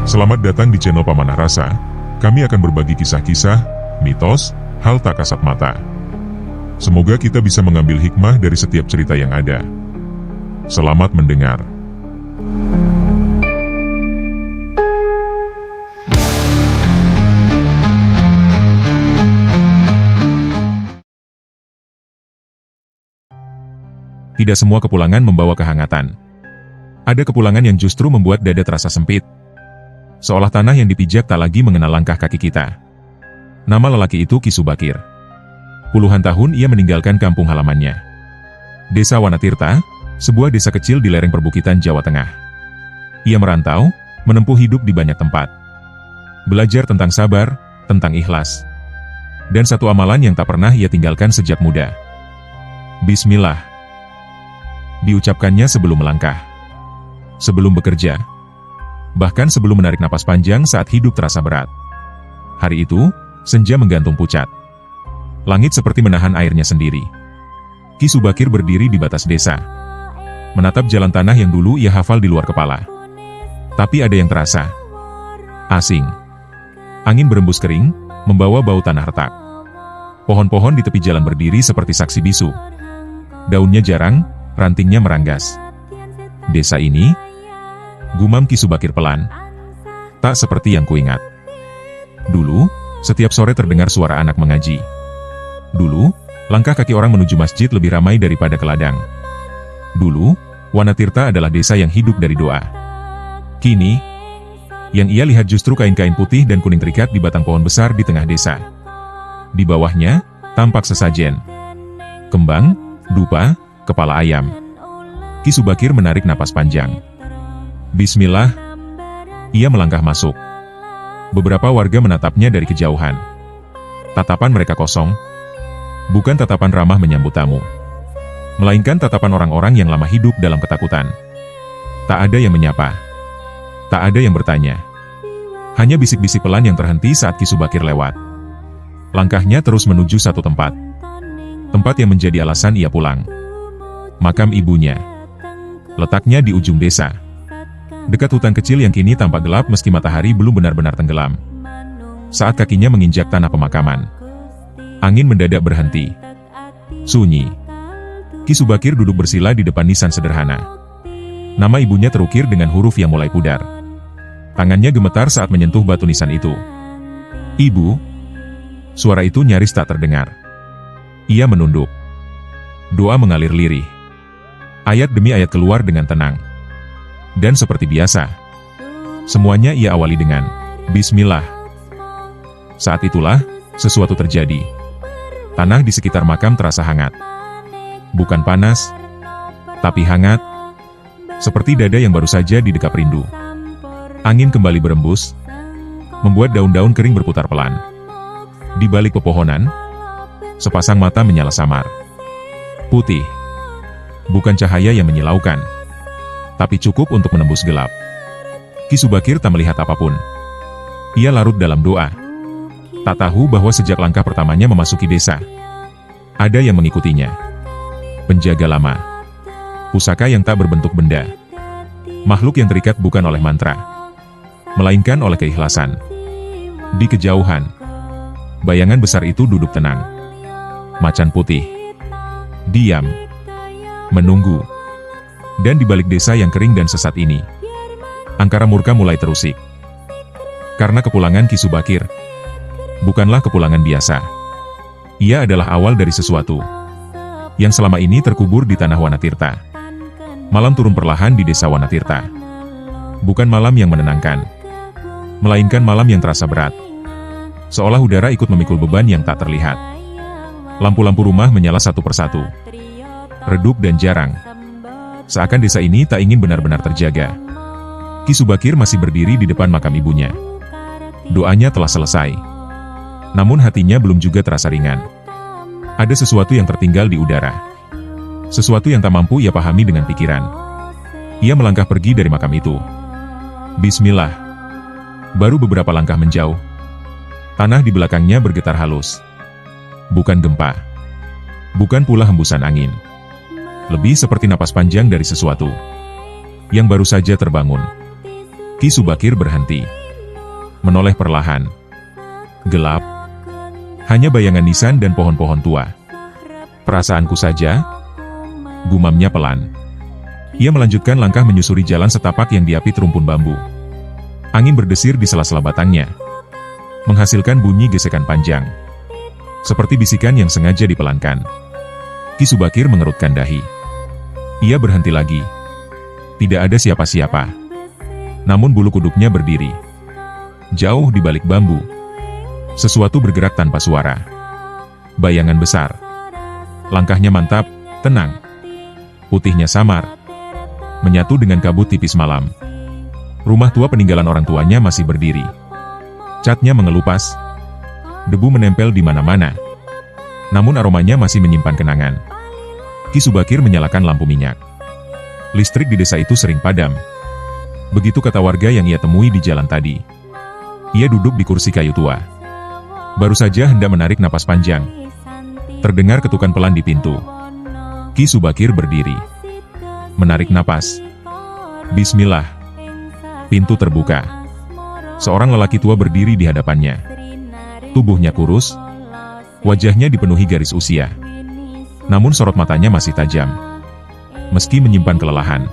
Selamat datang di channel Pamanah Rasa. Kami akan berbagi kisah-kisah, mitos, hal tak kasat mata. Semoga kita bisa mengambil hikmah dari setiap cerita yang ada. Selamat mendengar. Tidak semua kepulangan membawa kehangatan. Ada kepulangan yang justru membuat dada terasa sempit. Seolah tanah yang dipijak tak lagi mengenal langkah kaki kita. Nama lelaki itu Ki Subakir. Puluhan tahun ia meninggalkan kampung halamannya. Desa Wanatirta, sebuah desa kecil di lereng perbukitan Jawa Tengah. Ia merantau, menempuh hidup di banyak tempat. Belajar tentang sabar, tentang ikhlas. Dan satu amalan yang tak pernah ia tinggalkan sejak muda. Bismillah. Diucapkannya sebelum melangkah. Sebelum bekerja. Bahkan sebelum menarik napas panjang saat hidup terasa berat. Hari itu, senja menggantung pucat. Langit seperti menahan airnya sendiri. Ki Subakir berdiri di batas desa. Menatap jalan tanah yang dulu ia hafal di luar kepala. Tapi ada yang terasa. Asing. Angin berembus kering, membawa bau tanah retak. Pohon-pohon di tepi jalan berdiri seperti saksi bisu. Daunnya jarang, rantingnya meranggas. Desa ini, gumam Ki Subakir pelan. Tak seperti yang kuingat. Dulu, setiap sore terdengar suara anak mengaji. Dulu, langkah kaki orang menuju masjid lebih ramai daripada ke ladang. Dulu, Wanatirta adalah desa yang hidup dari doa. Kini, yang ia lihat justru kain-kain putih dan kuning terikat di batang pohon besar di tengah desa. Di bawahnya, tampak sesajen. Kembang, dupa, kepala ayam. Ki Subakir menarik napas panjang. Bismillah. Ia melangkah masuk. Beberapa warga menatapnya dari kejauhan. Tatapan mereka kosong. Bukan tatapan ramah menyambut tamu. Melainkan tatapan orang-orang yang lama hidup dalam ketakutan. Tak ada yang menyapa. Tak ada yang bertanya. Hanya bisik-bisik pelan yang terhenti saat Ki Subakir lewat. Langkahnya terus menuju satu tempat. Tempat yang menjadi alasan ia pulang. Makam ibunya. Letaknya di ujung desa. Dekat hutan kecil yang kini tampak gelap meski matahari belum benar-benar tenggelam. Saat kakinya menginjak tanah pemakaman, angin mendadak berhenti. Sunyi. Ki Subakir duduk bersila di depan nisan sederhana. Nama ibunya terukir dengan huruf yang mulai pudar. Tangannya gemetar saat menyentuh batu nisan itu. Ibu. Suara itu nyaris tak terdengar. Ia menunduk. Doa mengalir lirih. Ayat demi ayat keluar dengan tenang. Dan seperti biasa, semuanya ia awali dengan Bismillah. Saat itulah, sesuatu terjadi. Tanah di sekitar makam terasa hangat. Bukan panas, tapi hangat, seperti dada yang baru saja didekap rindu. Angin kembali berembus, membuat daun-daun kering berputar pelan. Di balik pepohonan, sepasang mata menyala samar. Putih. Bukan cahaya yang menyilaukan, tapi cukup untuk menembus gelap. Ki Subakir tak melihat apapun. Ia larut dalam doa. Tak tahu bahwa sejak langkah pertamanya memasuki desa, ada yang mengikutinya. Penjaga lama. Pusaka yang tak berbentuk benda. Makhluk yang terikat bukan oleh mantra, melainkan oleh keikhlasan. Di kejauhan, bayangan besar itu duduk tenang. Macan putih. Diam. Menunggu. Dan di balik desa yang kering dan sesat ini, angkara murka mulai terusik. Karena kepulangan Ki Subakir bukanlah kepulangan biasa. Ia adalah awal dari sesuatu yang selama ini terkubur di tanah Wanatirta. Malam turun perlahan di desa Wanatirta. Bukan malam yang menenangkan, melainkan malam yang terasa berat. Seolah udara ikut memikul beban yang tak terlihat. Lampu-lampu rumah menyala satu persatu. Redup dan jarang. Seakan desa ini tak ingin benar-benar terjaga. Ki Subakir masih berdiri di depan makam ibunya. Doanya telah selesai. Namun hatinya belum juga terasa ringan. Ada sesuatu yang tertinggal di udara. Sesuatu yang tak mampu ia pahami dengan pikiran. Ia melangkah pergi dari makam itu. Bismillah. Baru beberapa langkah menjauh, tanah di belakangnya bergetar halus. Bukan gempa. Bukan pula hembusan angin. Lebih seperti napas panjang dari sesuatu yang baru saja terbangun. Ki Subakir berhenti. Menoleh perlahan. Gelap. Hanya bayangan nisan dan pohon-pohon tua. Perasaanku saja, gumamnya pelan. Ia melanjutkan langkah menyusuri jalan setapak yang diapit rumpun bambu. Angin berdesir di sela-sela batangnya, menghasilkan bunyi gesekan panjang. Seperti bisikan yang sengaja dipelankan. Ki Subakir mengerutkan dahi. Ia berhenti lagi. Tidak ada siapa-siapa. Namun bulu kuduknya berdiri. Jauh di balik bambu. Sesuatu bergerak tanpa suara. Bayangan besar. Langkahnya mantap, tenang. Putihnya samar. Menyatu dengan kabut tipis malam. Rumah tua peninggalan orang tuanya masih berdiri. Catnya mengelupas. Debu menempel di mana-mana. Namun aromanya masih menyimpan kenangan. Ki Subakir menyalakan lampu minyak. Listrik di desa itu sering padam. Begitu kata warga yang ia temui di jalan tadi. Ia duduk di kursi kayu tua. Baru saja hendak menarik napas panjang. Terdengar ketukan pelan di pintu. Ki Subakir berdiri. Menarik napas. Bismillah. Pintu terbuka. Seorang lelaki tua berdiri di hadapannya. Tubuhnya kurus. Wajahnya dipenuhi garis usia. Namun sorot matanya masih tajam. Meski menyimpan kelelahan.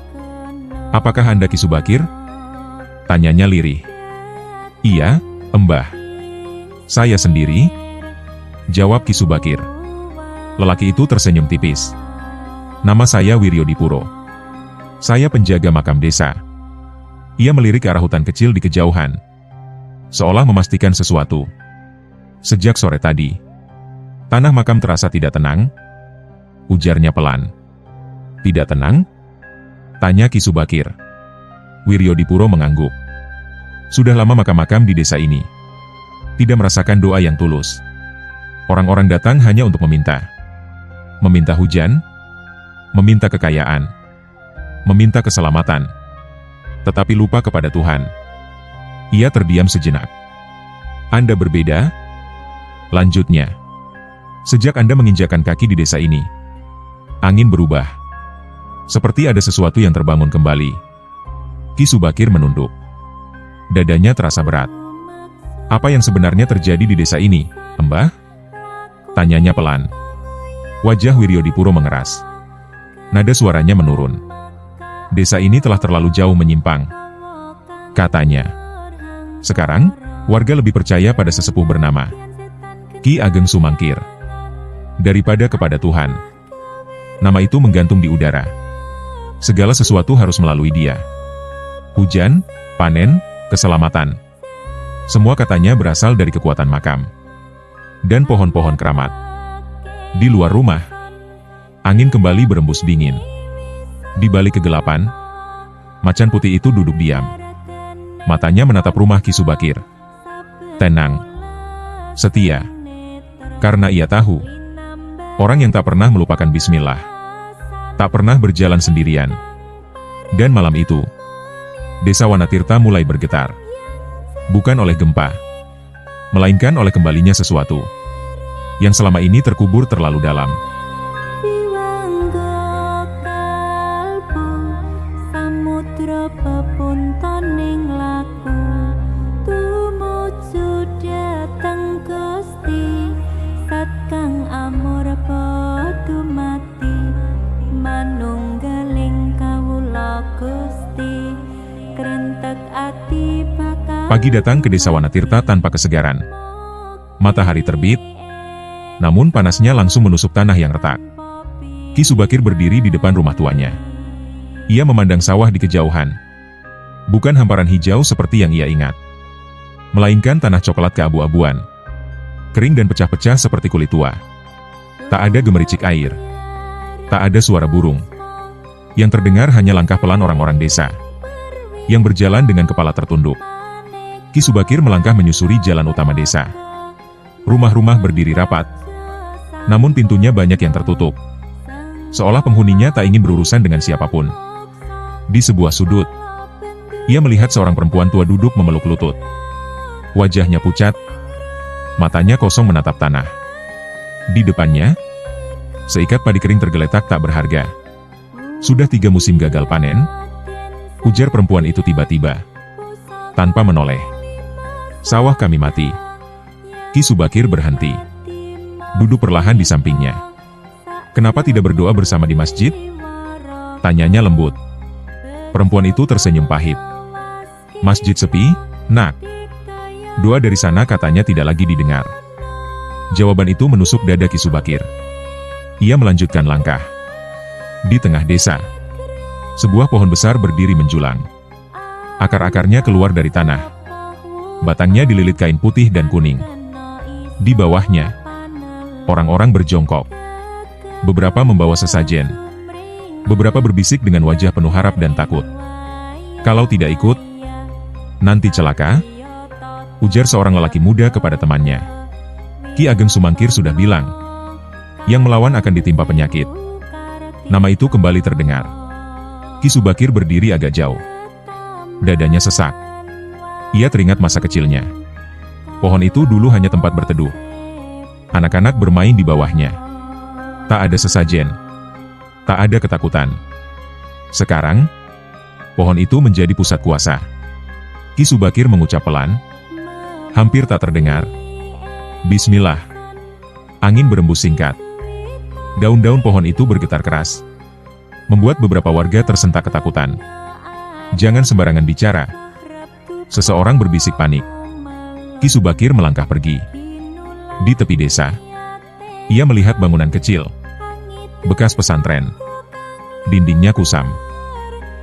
Apakah Anda Ki Subakir? Tanyanya lirih. Iya, Mbah. Saya sendiri? Jawab Ki Subakir. Lelaki itu tersenyum tipis. Nama saya Wiryo Dipuro. Saya penjaga makam desa. Ia melirik ke arah hutan kecil di kejauhan. Seolah memastikan sesuatu. Sejak sore tadi, tanah makam terasa tidak tenang. Ujarnya pelan. Tidak tenang? Tanya Ki Subakir. Wiryo Dipuro mengangguk. Sudah lama makam-makam di desa ini tidak merasakan doa yang tulus. Orang-orang datang hanya untuk meminta. Meminta hujan, meminta kekayaan, meminta keselamatan, tetapi lupa kepada Tuhan. Ia terdiam sejenak. Anda berbeda? Lanjutnya. Sejak Anda menginjakan kaki di desa ini, angin berubah. Seperti ada sesuatu yang terbangun kembali. Ki Subakir menunduk. Dadanya terasa berat. Apa yang sebenarnya terjadi di desa ini, Mbah? Tanyanya pelan. Wajah Wiryo Dipuro mengeras. Nada suaranya menurun. Desa ini telah terlalu jauh menyimpang. Katanya. Sekarang, warga lebih percaya pada sesepuh bernama Ki Ageng Sumangkir daripada kepada Tuhan. Nama itu menggantung di udara. Segala sesuatu harus melalui dia. Hujan, panen, keselamatan. Semua katanya berasal dari kekuatan makam dan pohon-pohon keramat. Di luar rumah, angin kembali berembus dingin. Di balik kegelapan, macan putih itu duduk diam. Matanya menatap rumah Ki Subakir. Tenang. Setia. Karena ia tahu, orang yang tak pernah melupakan bismillah, tak pernah berjalan sendirian. Dan malam itu, desa Wanatirta mulai bergetar. Bukan oleh gempa, melainkan oleh kembalinya sesuatu yang selama ini terkubur terlalu dalam. Pagi datang ke desa Wanatirta tanpa kesegaran. Matahari terbit, namun panasnya langsung menusuk tanah yang retak. Ki Subakir berdiri di depan rumah tuanya. Ia memandang sawah di kejauhan. Bukan hamparan hijau seperti yang ia ingat, melainkan tanah coklat keabu-abuan, kering dan pecah-pecah seperti kulit tua. Tak ada gemericik air. Tak ada suara burung. Yang terdengar hanya langkah pelan orang-orang desa yang berjalan dengan kepala tertunduk. Ki Subakir melangkah menyusuri jalan utama desa. Rumah-rumah berdiri rapat, namun pintunya banyak yang tertutup. Seolah penghuninya tak ingin berurusan dengan siapapun. Di sebuah sudut, ia melihat seorang perempuan tua duduk memeluk lutut. Wajahnya pucat, matanya kosong menatap tanah. Di depannya, seikat padi kering tergeletak tak berharga. Sudah 3 musim gagal panen, ujar perempuan itu tiba-tiba. Tanpa menoleh. Sawah kami mati. Ki Subakir berhenti. Duduk perlahan di sampingnya. Kenapa tidak berdoa bersama di masjid? Tanyanya lembut. Perempuan itu tersenyum pahit. Masjid sepi, nak. Doa dari sana katanya tidak lagi didengar. Jawaban itu menusuk dada Ki Subakir. Ia melanjutkan langkah. Di tengah desa, sebuah pohon besar berdiri menjulang. Akar-akarnya keluar dari tanah. Batangnya dililit kain putih dan kuning. Di bawahnya, orang-orang berjongkok. Beberapa membawa sesajen. Beberapa berbisik dengan wajah penuh harap dan takut. Kalau tidak ikut, nanti celaka, ujar seorang lelaki muda kepada temannya. Ki Ageng Sumangkir sudah bilang, yang melawan akan ditimpa penyakit. Nama itu kembali terdengar. Ki Subakir berdiri agak jauh. Dadanya sesak. Ia teringat masa kecilnya. Pohon itu dulu hanya tempat berteduh. Anak-anak bermain di bawahnya. Tak ada sesajen. Tak ada ketakutan. Sekarang, pohon itu menjadi pusat kuasa. Ki Subakir mengucap pelan, hampir tak terdengar. Bismillah. Angin berembus singkat. Daun-daun pohon itu bergetar keras. Membuat beberapa warga tersentak ketakutan. Jangan sembarangan bicara. Seseorang berbisik panik. Ki Subakir melangkah pergi. Di tepi desa, ia melihat bangunan kecil. Bekas pesantren. Dindingnya kusam.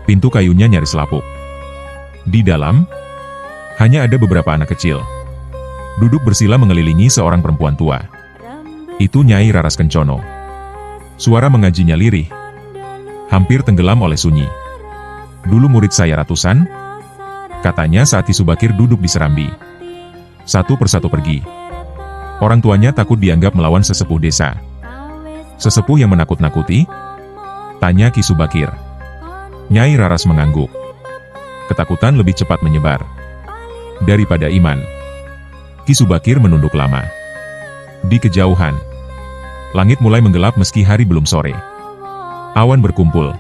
Pintu kayunya nyaris lapuk. Di dalam, hanya ada beberapa anak kecil. Duduk bersila mengelilingi seorang perempuan tua. Itu Nyai Raras Kencono. Suara mengajinya lirih. Hampir tenggelam oleh sunyi. Dulu murid saya ratusan, katanya saat Ki Subakir duduk di serambi. Satu persatu pergi. Orang tuanya takut dianggap melawan sesepuh desa. Sesepuh yang menakut-nakuti? Tanya Ki Subakir. Nyai Raras mengangguk. Ketakutan lebih cepat menyebar daripada iman. Ki Subakir menunduk lama. Di kejauhan, langit mulai menggelap meski hari belum sore. Awan berkumpul,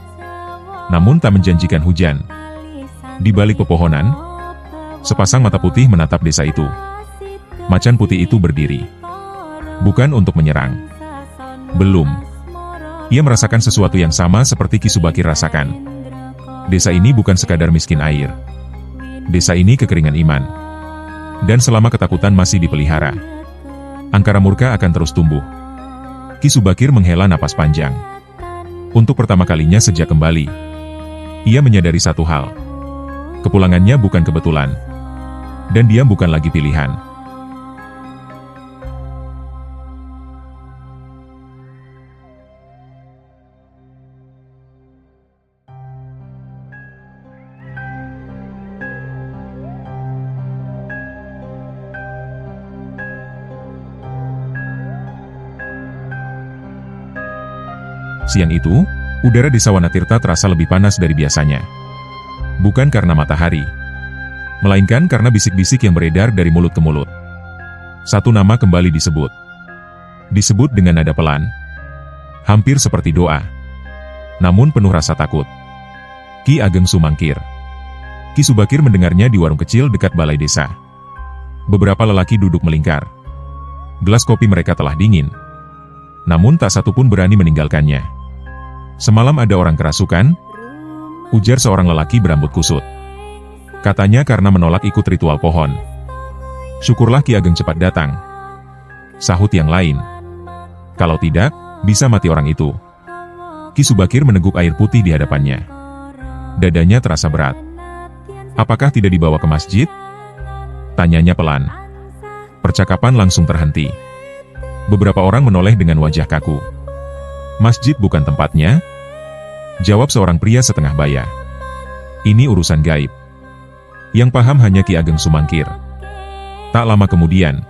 namun tak menjanjikan hujan. Di balik pepohonan, sepasang mata putih menatap desa itu. Macan putih itu berdiri. Bukan untuk menyerang. Belum. Ia merasakan sesuatu yang sama seperti Ki Subakir rasakan. Desa ini bukan sekadar miskin air. Desa ini kekeringan iman. Dan selama ketakutan masih dipelihara, angkara murka akan terus tumbuh. Ki Subakir menghela napas panjang. Untuk pertama kalinya sejak kembali, ia menyadari satu hal. Kepulangannya bukan kebetulan. Dan dia bukan lagi pilihan. Siang itu, udara di Sawanatirta terasa lebih panas dari biasanya. Bukan karena matahari, melainkan karena bisik-bisik yang beredar dari mulut ke mulut. Satu nama kembali disebut. Disebut dengan nada pelan. Hampir seperti doa. Namun penuh rasa takut. Ki Ageng Sumangkir. Ki Subakir mendengarnya di warung kecil dekat balai desa. Beberapa lelaki duduk melingkar. Gelas kopi mereka telah dingin. Namun tak satu pun berani meninggalkannya. Semalam ada orang kerasukan, ujar seorang lelaki berambut kusut. Katanya karena menolak ikut ritual pohon. Syukurlah Ki Ageng cepat datang. Sahut yang lain. Kalau tidak, bisa mati orang itu. Ki Subakir meneguk air putih di hadapannya. Dadanya terasa berat. Apakah tidak dibawa ke masjid? Tanyanya pelan. Percakapan langsung terhenti. Beberapa orang menoleh dengan wajah kaku. Masjid bukan tempatnya, jawab seorang pria setengah baya. Ini urusan gaib. Yang paham hanya Ki Ageng Sumangkir. Tak lama kemudian,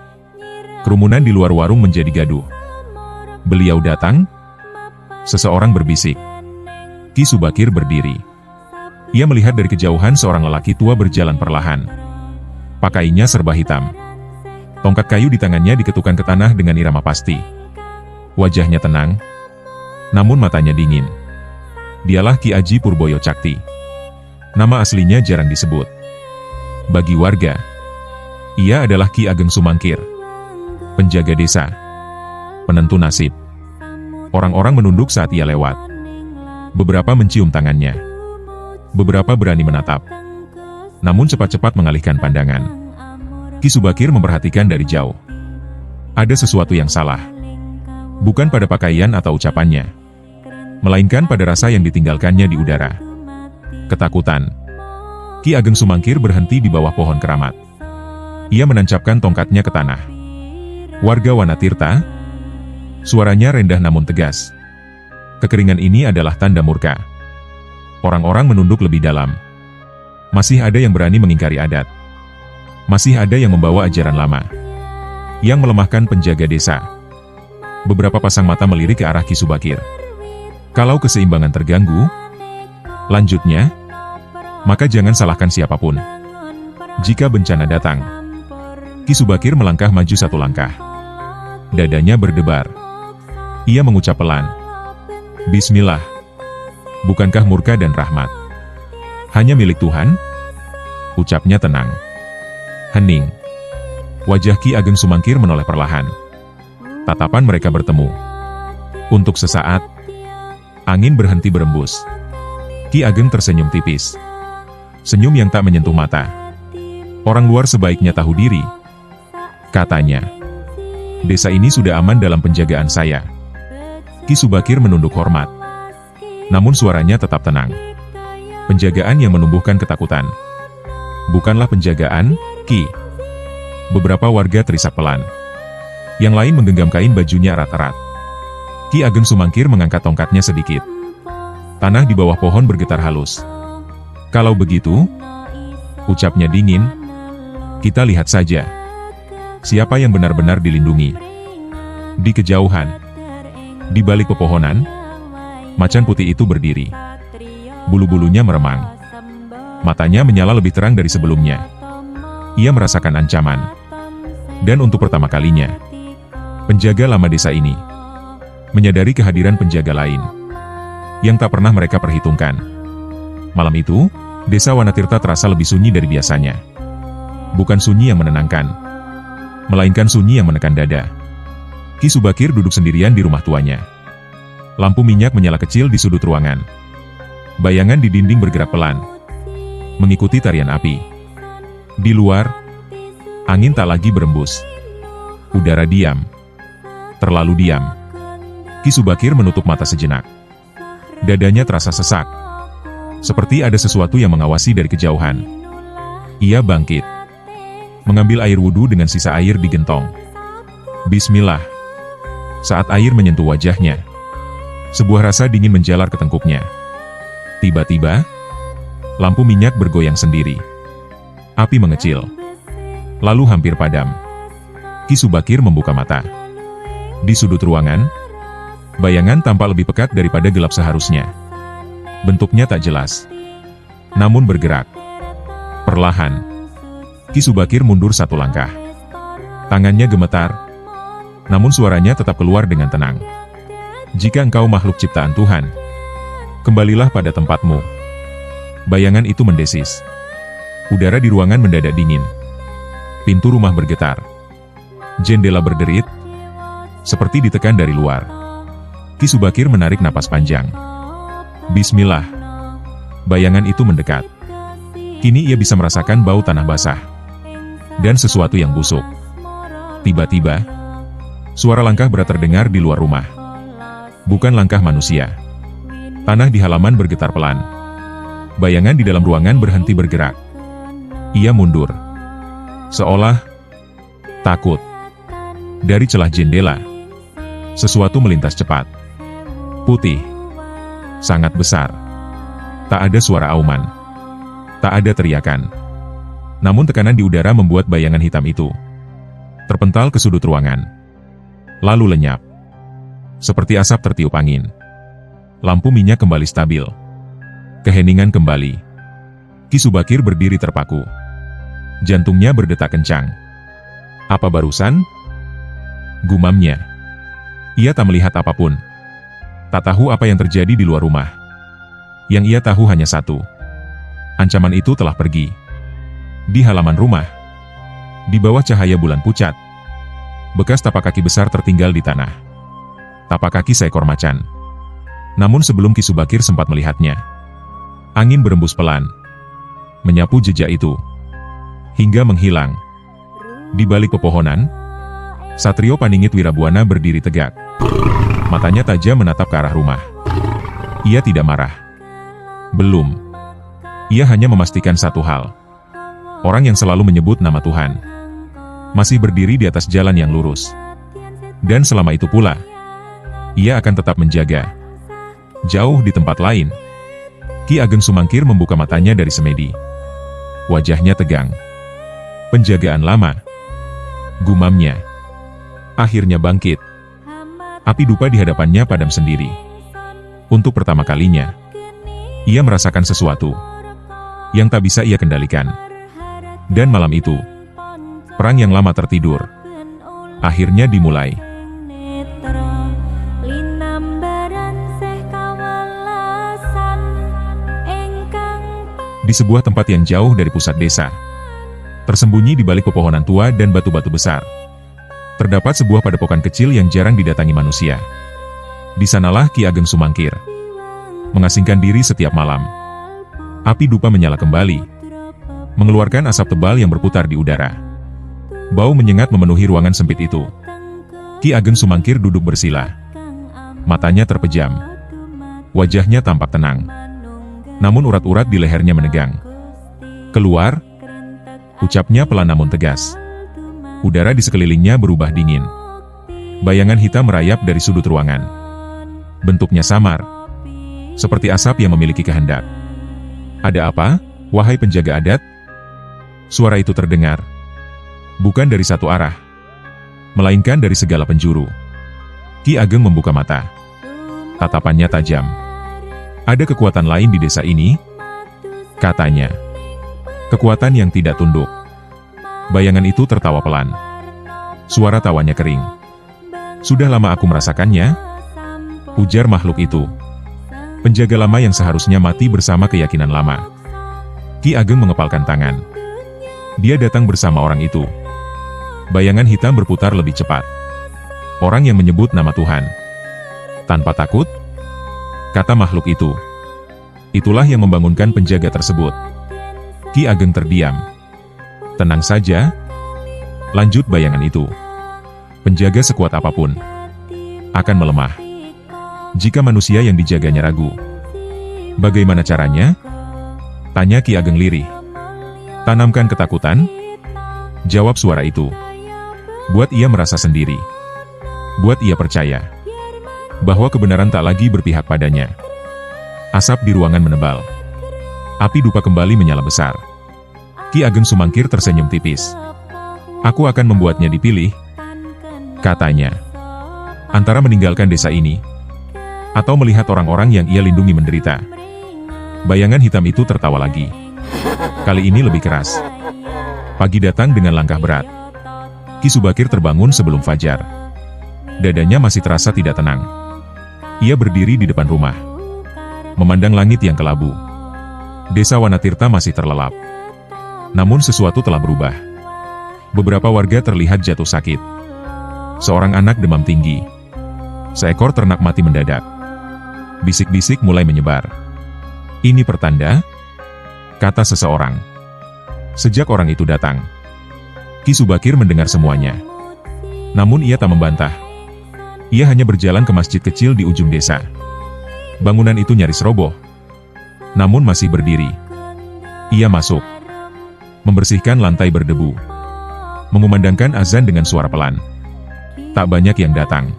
kerumunan di luar warung menjadi gaduh. Beliau datang, seseorang berbisik. Ki Subakir berdiri. Ia melihat dari kejauhan seorang lelaki tua berjalan perlahan. Pakainya serba hitam. Tongkat kayu di tangannya diketukkan ke tanah dengan irama pasti. Wajahnya tenang, namun matanya dingin. Dialah Ki Aji Purboyo Cakti. Nama aslinya jarang disebut. Bagi warga, ia adalah Ki Ageng Sumangkir, penjaga desa, penentu nasib. Orang-orang menunduk saat ia lewat. Beberapa mencium tangannya. Beberapa berani menatap. Namun cepat-cepat mengalihkan pandangan. Ki Subakir memperhatikan dari jauh. Ada sesuatu yang salah. Bukan pada pakaian atau ucapannya, melainkan pada rasa yang ditinggalkannya di udara. Ketakutan. Ki Ageng Sumangkir berhenti di bawah pohon keramat. Ia menancapkan tongkatnya ke tanah. Warga Wanatirta? Suaranya rendah namun tegas. Kekeringan ini adalah tanda murka. Orang-orang menunduk lebih dalam. Masih ada yang berani mengingkari adat. Masih ada yang membawa ajaran lama, yang melemahkan penjaga desa. Beberapa pasang mata melirik ke arah Ki Subakir. Kalau keseimbangan terganggu, lanjutnya, maka jangan salahkan siapapun. Jika bencana datang, Ki Subakir melangkah maju satu langkah. Dadanya berdebar. Ia mengucap pelan, "Bismillah." Bukankah murka dan rahmat hanya milik Tuhan? Ucapnya tenang. Hening. Wajah Ki Ageng Sumangkir menoleh perlahan. Tatapan mereka bertemu. Untuk sesaat, angin berhenti berembus. Ki Ageng tersenyum tipis. Senyum yang tak menyentuh mata. Orang luar sebaiknya tahu diri, katanya. Desa ini sudah aman dalam penjagaan saya. Ki Subakir menunduk hormat. Namun suaranya tetap tenang. Penjagaan yang menumbuhkan ketakutan. Bukanlah penjagaan, Ki. Beberapa warga terisak pelan. Yang lain menggenggam kain bajunya erat-erat. Ki Ageng Sumangkir mengangkat tongkatnya sedikit. Tanah di bawah pohon bergetar halus. Kalau begitu, ucapnya dingin, kita lihat saja. Siapa yang benar-benar dilindungi. Di kejauhan, di balik pepohonan, macan putih itu berdiri. Bulu-bulunya meremang. Matanya menyala lebih terang dari sebelumnya. Ia merasakan ancaman. Dan untuk pertama kalinya, penjaga lama desa ini menyadari kehadiran penjaga lain yang tak pernah mereka perhitungkan. Malam itu, desa Wanatirta terasa lebih sunyi dari biasanya. Bukan sunyi yang menenangkan, melainkan sunyi yang menekan dada. Ki Subakir duduk sendirian di rumah tuanya. Lampu minyak menyala kecil di sudut ruangan. Bayangan di dinding bergerak pelan, mengikuti tarian api. Di luar, angin tak lagi berembus. Udara diam. Terlalu diam. Ki Subakir menutup mata sejenak. Dadanya terasa sesak. Seperti ada sesuatu yang mengawasi dari kejauhan. Ia bangkit. Mengambil air wudhu dengan sisa air di gentong. Bismillah. Saat air menyentuh wajahnya, sebuah rasa dingin menjalar ke tengkuknya. Tiba-tiba, lampu minyak bergoyang sendiri. Api mengecil. Lalu hampir padam. Ki Subakir membuka mata. Di sudut ruangan, bayangan tampak lebih pekat daripada gelap seharusnya. Bentuknya tak jelas, namun bergerak. Perlahan, Ki Subakir mundur satu langkah. Tangannya gemetar, namun suaranya tetap keluar dengan tenang. Jika engkau makhluk ciptaan Tuhan, kembalilah pada tempatmu. Bayangan itu mendesis. Udara di ruangan mendadak dingin. Pintu rumah bergetar. Jendela berderit, seperti ditekan dari luar. Ki Subakir menarik napas panjang. Bismillah. Bayangan itu mendekat. Kini ia bisa merasakan bau tanah basah. Dan sesuatu yang busuk. Tiba-tiba, suara langkah berat terdengar di luar rumah. Bukan langkah manusia. Tanah di halaman bergetar pelan. Bayangan di dalam ruangan berhenti bergerak. Ia mundur. Seolah takut. Dari celah jendela, sesuatu melintas cepat. Putih. Sangat besar. Tak ada suara auman. Tak ada teriakan. Namun tekanan di udara membuat bayangan hitam itu terpental ke sudut ruangan. Lalu lenyap. Seperti asap tertiup angin. Lampu minyak kembali stabil. Keheningan kembali. Ki Subakir berdiri terpaku. Jantungnya berdetak kencang. Apa barusan? Gumamnya. Ia tak melihat apapun. Tak tahu apa yang terjadi di luar rumah. Yang ia tahu hanya satu. Ancaman itu telah pergi. Di halaman rumah, di bawah cahaya bulan pucat, bekas tapak kaki besar tertinggal di tanah. Tapak kaki seekor macan. Namun sebelum Ki Subakir sempat melihatnya, angin berembus pelan, menyapu jejak itu, hingga menghilang. Di balik pepohonan, Satrio Paningit Wirabuana berdiri tegak. Matanya tajam menatap ke arah rumah. Ia tidak marah. Belum. Ia hanya memastikan satu hal. Orang yang selalu menyebut nama Tuhan masih berdiri di atas jalan yang lurus. Dan selama itu pula, ia akan tetap menjaga. Jauh di tempat lain, Ki Ageng Sumangkir membuka matanya dari semedi. Wajahnya tegang. Penjagaan lama, gumamnya, akhirnya bangkit. Api dupa di hadapannya padam sendiri. Untuk pertama kalinya, ia merasakan sesuatu yang tak bisa ia kendalikan. Dan malam itu, perang yang lama tertidur akhirnya dimulai. Di sebuah tempat yang jauh dari pusat desa, tersembunyi di balik pepohonan tua dan batu-batu besar, terdapat sebuah padepokan kecil yang jarang didatangi manusia. Di sanalah Ki Ageng Sumangkir mengasingkan diri setiap malam. Api dupa menyala kembali, mengeluarkan asap tebal yang berputar di udara. Bau menyengat memenuhi ruangan sempit itu. Ki Ageng Sumangkir duduk bersila. Matanya terpejam. Wajahnya tampak tenang. Namun urat-urat di lehernya menegang. Keluar, ucapnya pelan namun tegas. Udara di sekelilingnya berubah dingin. Bayangan hitam merayap dari sudut ruangan. Bentuknya samar, seperti asap yang memiliki kehendak. Ada apa, wahai penjaga adat? Suara itu terdengar. Bukan dari satu arah, melainkan dari segala penjuru. Ki Ageng membuka mata. Tatapannya tajam. Ada kekuatan lain di desa ini, katanya. Kekuatan yang tidak tunduk. Bayangan itu tertawa pelan. Suara tawanya kering. Sudah lama aku merasakannya, ujar makhluk itu. Penjaga lama yang seharusnya mati bersama keyakinan lama. Ki Ageng mengepalkan tangan. Dia datang bersama orang itu. Bayangan hitam berputar lebih cepat. Orang yang menyebut nama Tuhan. Tanpa takut, kata makhluk itu. Itulah yang membangunkan penjaga tersebut. Ki Ageng terdiam. Tenang saja, lanjut bayangan itu. Penjaga sekuat apapun akan melemah jika manusia yang dijaganya ragu. Bagaimana caranya? Tanya Ki Ageng lirih. Tanamkan ketakutan, jawab suara itu. Buat ia merasa sendiri. Buat ia percaya bahwa kebenaran tak lagi berpihak padanya. Asap di ruangan menebal. Api dupa kembali menyala besar. Ki Ageng Sumangkir tersenyum tipis. Aku akan membuatnya dipilih, katanya. Antara meninggalkan desa ini, atau melihat orang-orang yang ia lindungi menderita. Bayangan hitam itu tertawa lagi. Kali ini lebih keras. Pagi datang dengan langkah berat. Ki Subakir terbangun sebelum fajar. Dadanya masih terasa tidak tenang. Ia berdiri di depan rumah, memandang langit yang kelabu. Desa Wanatirta masih terlelap. Namun sesuatu telah berubah. Beberapa warga terlihat jatuh sakit. Seorang anak demam tinggi. Seekor ternak mati mendadak. Bisik-bisik mulai menyebar. Ini pertanda, kata seseorang. Sejak orang itu datang, Ki Subakir mendengar semuanya. Namun ia tak membantah. Ia hanya berjalan ke masjid kecil di ujung desa. Bangunan itu nyaris roboh, namun masih berdiri. Ia masuk, membersihkan lantai berdebu, mengumandangkan azan dengan suara pelan. Tak banyak yang datang.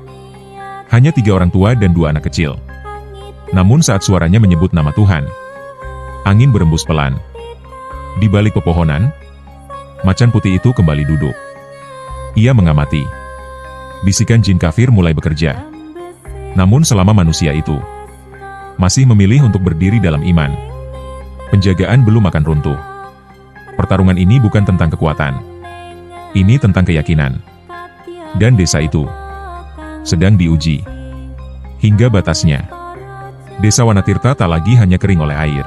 Hanya 3 orang tua dan 2 anak kecil. Namun saat suaranya menyebut nama Tuhan, angin berembus pelan. Di balik pepohonan, macan putih itu kembali duduk. Ia mengamati. Bisikan jin kafir mulai bekerja. Namun selama manusia itu masih memilih untuk berdiri dalam iman, penjagaan belum akan runtuh. Pertarungan ini bukan tentang kekuatan. Ini tentang keyakinan. Dan desa itu sedang diuji hingga batasnya. Desa Wanatirta tak lagi hanya kering oleh air.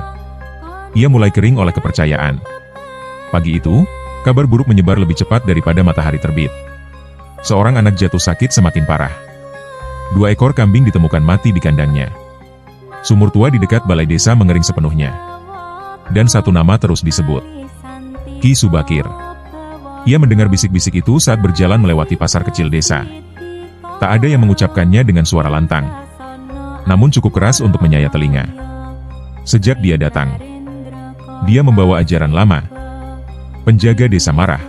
Ia mulai kering oleh kepercayaan. Pagi itu, kabar buruk menyebar lebih cepat daripada matahari terbit. Seorang anak jatuh sakit semakin parah. 2 ekor kambing ditemukan mati di kandangnya. Sumur tua di dekat balai desa mengering sepenuhnya. Dan satu nama terus disebut, Ki Subakir. Ia mendengar bisik-bisik itu saat berjalan melewati pasar kecil desa. Tak ada yang mengucapkannya dengan suara lantang, namun cukup keras untuk menyayat telinga. Sejak dia datang, dia membawa ajaran lama. Penjaga desa marah.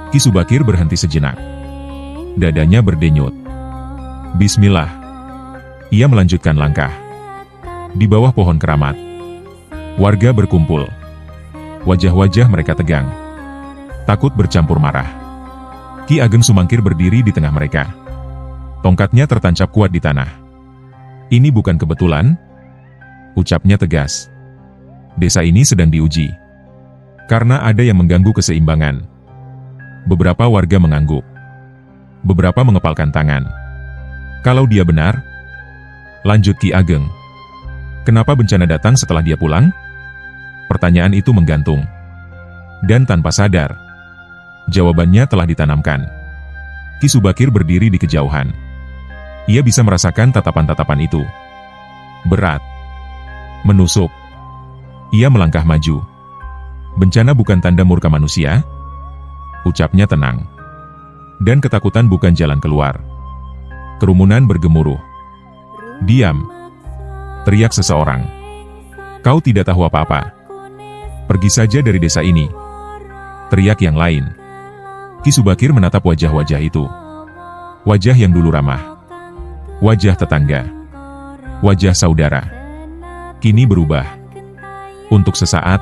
Ki Subakir berhenti sejenak. Dadanya berdenyut. Bismillah. Ia melanjutkan langkah. Di bawah pohon keramat, warga berkumpul. Wajah-wajah mereka tegang, takut bercampur marah. Ki Ageng Sumangkir berdiri di tengah mereka. Tongkatnya tertancap kuat di tanah. Ini bukan kebetulan, ucapnya tegas. Desa ini sedang diuji, karena ada yang mengganggu keseimbangan. Beberapa warga mengangguk. Beberapa mengepalkan tangan. Kalau dia benar, lanjut Ki Ageng. Kenapa bencana datang setelah dia pulang? Pertanyaan itu menggantung. Dan tanpa sadar, jawabannya telah ditanamkan. Ki Subakir berdiri di kejauhan. Ia bisa merasakan tatapan-tatapan itu. Berat. Menusuk. Ia melangkah maju. Bencana bukan tanda murka manusia, ucapnya tenang. Dan ketakutan bukan jalan keluar. Kerumunan bergemuruh. Diam, teriak seseorang. Kau tidak tahu apa-apa. Pergi saja dari desa ini, teriak yang lain. Ki Subakir menatap wajah-wajah itu. Wajah yang dulu ramah. Wajah tetangga. Wajah saudara. Kini berubah. Untuk sesaat,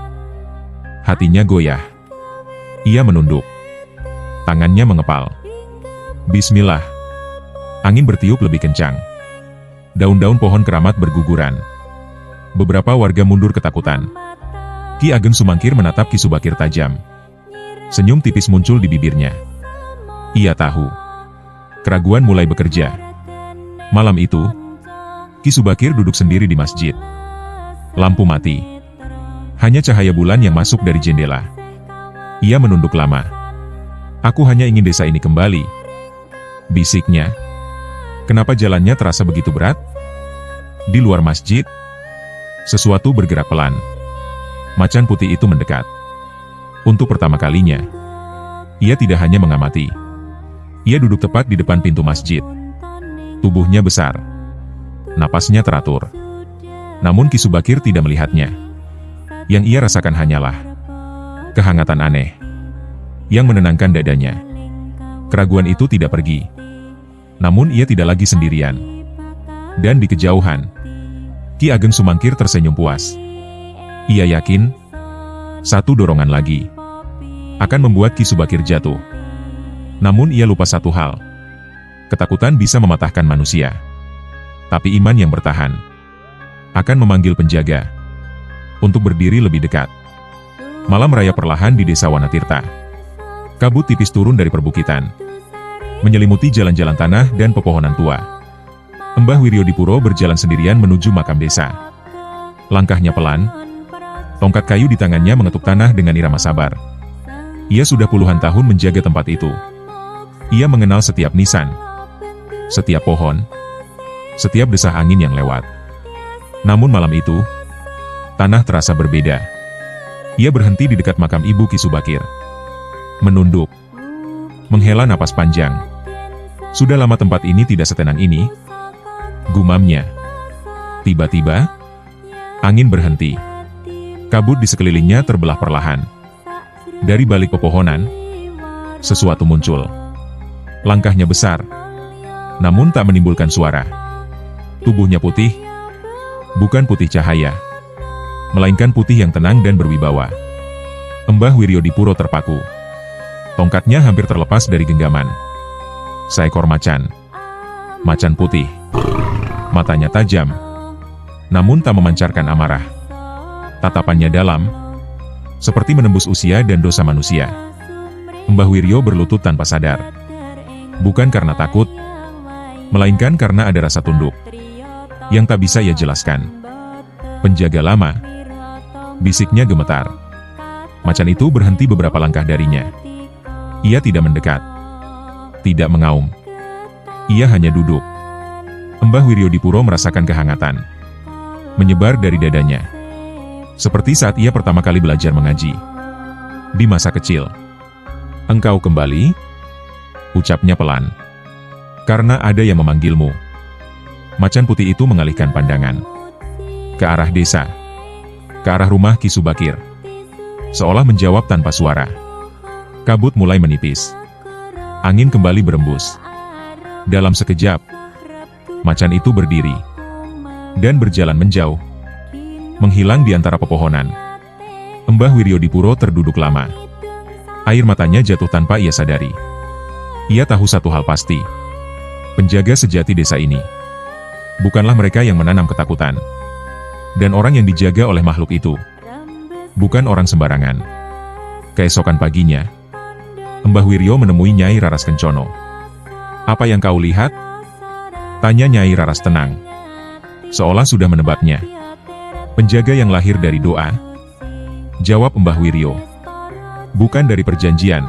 hatinya goyah. Ia menunduk. Tangannya mengepal. Bismillah. Angin bertiup lebih kencang. Daun-daun pohon keramat berguguran. Beberapa warga mundur ketakutan. Ki Ageng Sumangkir menatap Ki Subakir tajam. Senyum tipis muncul di bibirnya. Ia tahu. Keraguan mulai bekerja. Malam itu, Ki Subakir duduk sendiri di masjid. Lampu mati. Hanya cahaya bulan yang masuk dari jendela. Ia menunduk lama. Aku hanya ingin desa ini kembali, bisiknya. Kenapa jalannya terasa begitu berat? Di luar masjid, sesuatu bergerak pelan. Macan putih itu mendekat. Untuk pertama kalinya, ia tidak hanya mengamati. Ia duduk tepat di depan pintu masjid. Tubuhnya besar. Napasnya teratur. Namun Ki Subakir tidak melihatnya. Yang ia rasakan hanyalah kehangatan aneh yang menenangkan dadanya. Keraguan itu tidak pergi. Namun ia tidak lagi sendirian. Dan di kejauhan, Ki Ageng Sumangkir tersenyum puas. Ia yakin, satu dorongan lagi akan membuat Ki Subakir jatuh. Namun ia lupa satu hal. Ketakutan bisa mematahkan manusia. Tapi iman yang bertahan akan memanggil penjaga untuk berdiri lebih dekat. Malam raya perlahan di desa Wanatirta. Kabut tipis turun dari perbukitan, menyelimuti jalan-jalan tanah dan pepohonan tua. Mbah Wiryodipuro berjalan sendirian menuju makam desa. Langkahnya pelan, tongkat kayu di tangannya mengetuk tanah dengan irama sabar. Ia sudah puluhan tahun menjaga tempat itu. Ia mengenal setiap nisan, setiap pohon, setiap desah angin yang lewat. Namun malam itu, tanah terasa berbeda. Ia berhenti di dekat makam ibu Ki Subakir. Menunduk. Menghela napas panjang. Sudah lama tempat ini tidak setenang ini, gumamnya. Tiba-tiba, angin berhenti. Kabut di sekelilingnya terbelah perlahan. Dari balik pepohonan, sesuatu muncul. Langkahnya besar, namun tak menimbulkan suara. Tubuhnya putih, bukan putih cahaya, melainkan putih yang tenang dan berwibawa. Mbah Wiryodipuro terpaku. Tongkatnya hampir terlepas dari genggaman. Seekor macan. Macan putih. Matanya tajam, namun tak memancarkan amarah. Tatapannya dalam, seperti menembus usia dan dosa manusia. Mbah Wiryo berlutut tanpa sadar. Bukan karena takut, melainkan karena ada rasa tunduk yang tak bisa ia jelaskan. Penjaga lama, bisiknya gemetar. Macan itu berhenti beberapa langkah darinya. Ia tidak mendekat. Tidak mengaum. Ia hanya duduk. Mbah Wiryodipuro merasakan kehangatan menyebar dari dadanya. Seperti saat ia pertama kali belajar mengaji. Di masa kecil. "Engkau kembali?" ucapnya pelan. "Karena ada yang memanggilmu." Macan putih itu mengalihkan pandangan ke arah desa. Ke arah rumah Ki Subakir. Seolah menjawab tanpa suara. Kabut mulai menipis. Angin kembali berembus. Dalam sekejap, macan itu berdiri dan berjalan menjauh, menghilang di antara pepohonan. Mbah Wiryodipuro terduduk lama. Air matanya jatuh tanpa ia sadari. Ia tahu satu hal pasti. Penjaga sejati desa ini bukanlah mereka yang menanam ketakutan. Dan orang yang dijaga oleh makhluk itu bukan orang sembarangan. Keesokan paginya, Mbah Wiryo menemui Nyai Raras Kencono. "Apa yang kau lihat?" tanya Nyai Raras tenang, seolah sudah menebaknya. "Penjaga yang lahir dari doa," jawab Mbah Wiryo. "Bukan dari perjanjian."